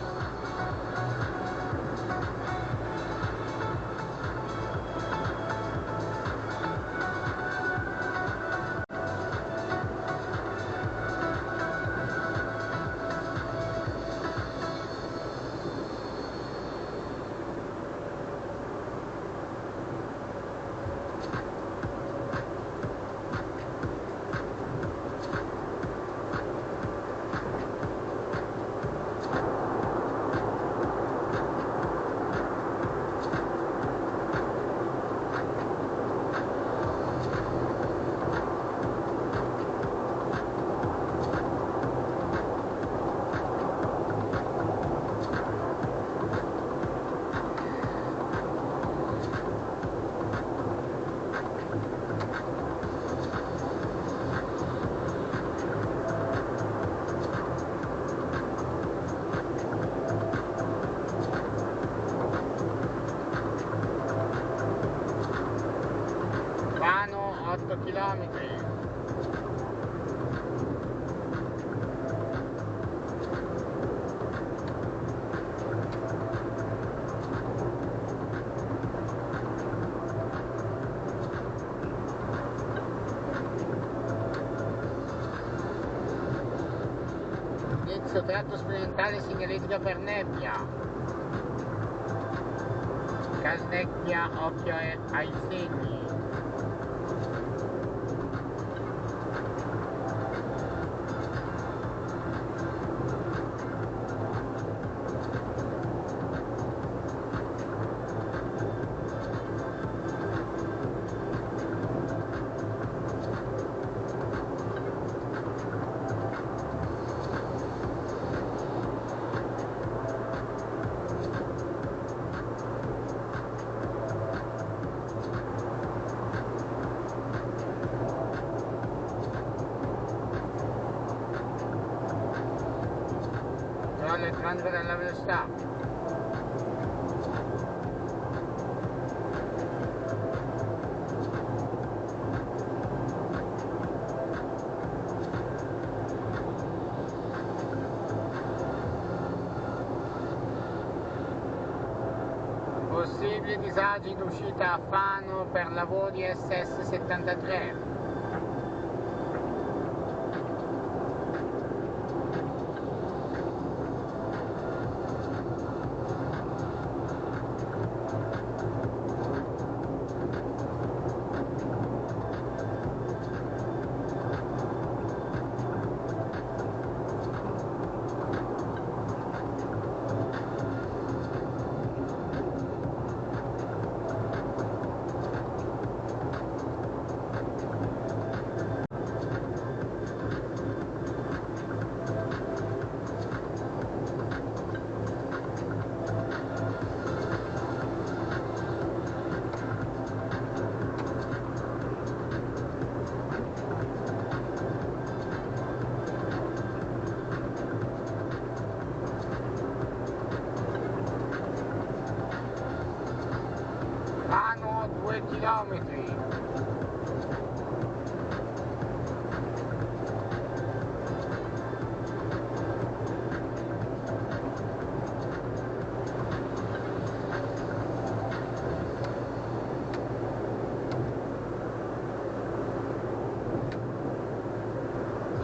Vano 8 chilometri. Inizio tratto sperimentale segnaletica per nebbia. Casnebbia, occhio ai segni. Entrando per la velocità. Possibili disagi in uscita a Fano per lavori SS73. chilometri.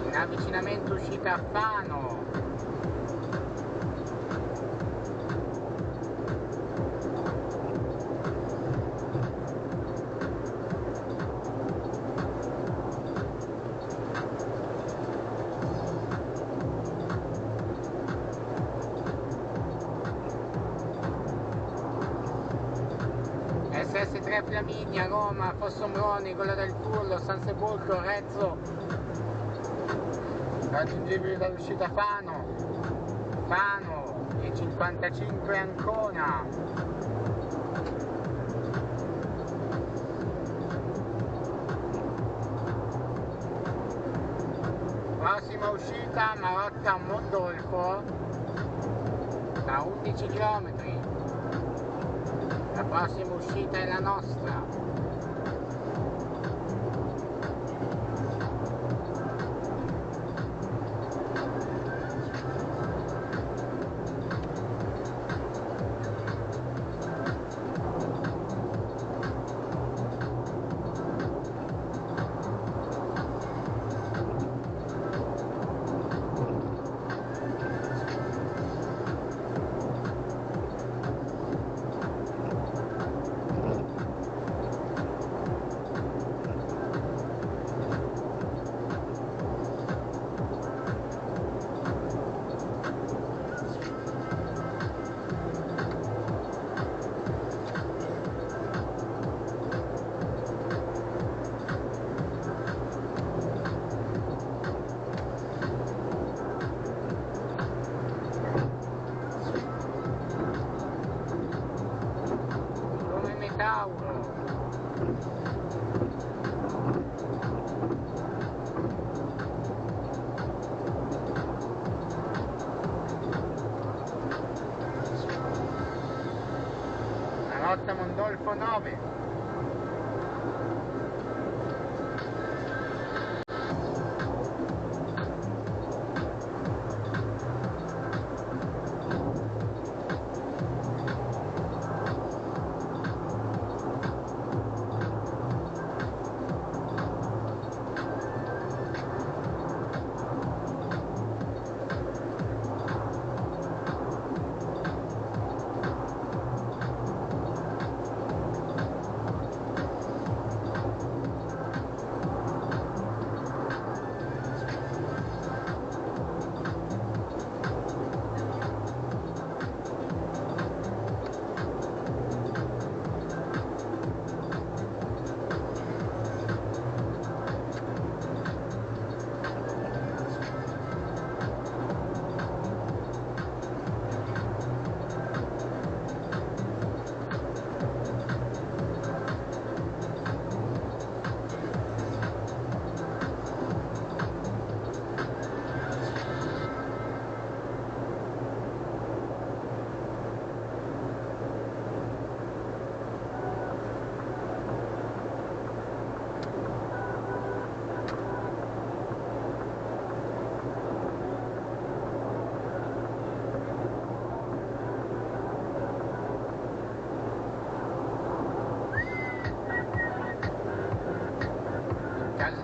In avvicinamento uscita a Fano. SS3 Flaminia, Roma, Fossombroni, quella del Furlo, San Sepolcro, Rezzo, raggiungibile dall'uscita Fano, e 55 Ancona. Prossima uscita Marotta Mondolfo, da 11 km. La prossima uscita è la nostra. Marotta Mondolfo 9.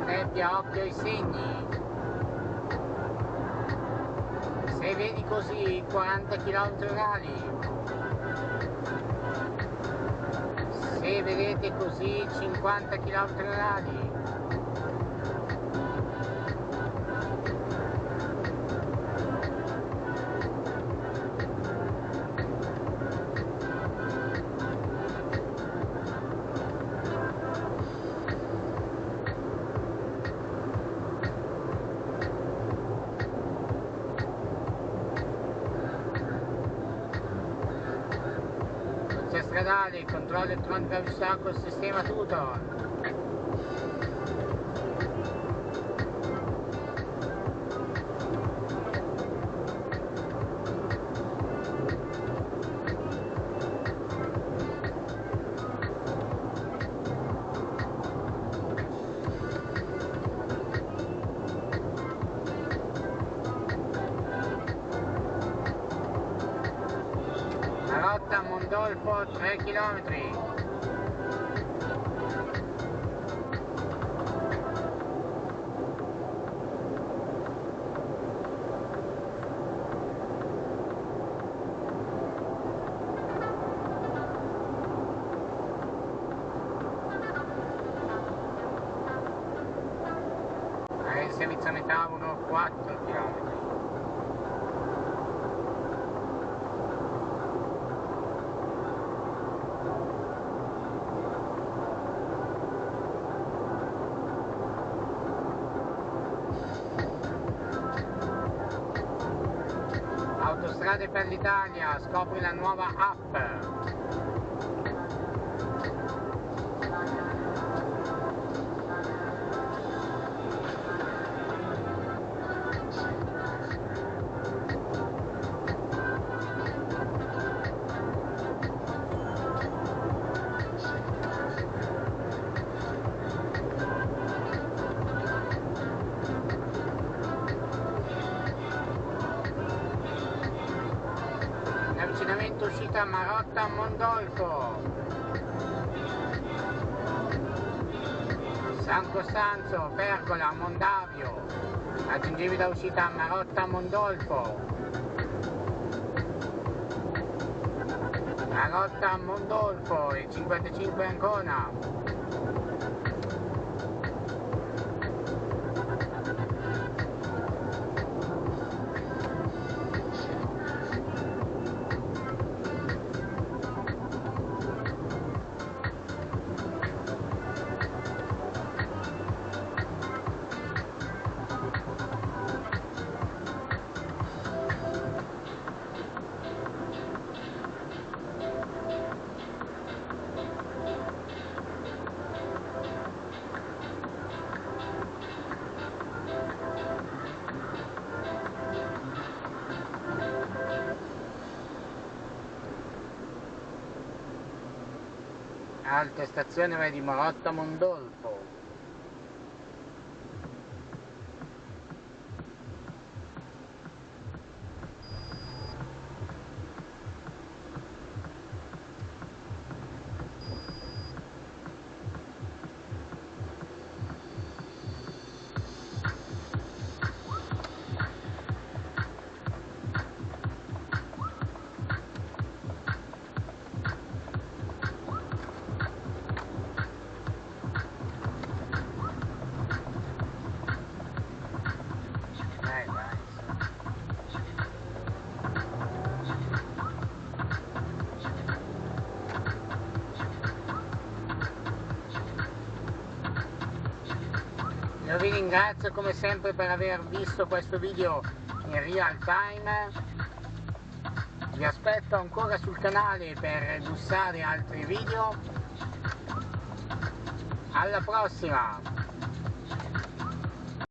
Nebbia, occhio ai segni. Se vedi così 40 km/h, se vedete così 50 km/h, stradale, controllo elettronico avvisato col sistema Tutor. Mondolfo 3 km. Servizio a Metauro 4 km. Autostrade per l'Italia, scopri la nuova app. Avvicinamento uscita Marotta Mondolfo. San Costanzo, Pergola, Mondavio. Aggiungevi da uscita Marotta Mondolfo. Marotta Mondolfo e 55 Ancona. Alta stazione di Marotta Mondolfo. Io vi ringrazio come sempre per aver visto questo video in real time. Vi aspetto ancora sul canale per guardare altri video. Alla prossima!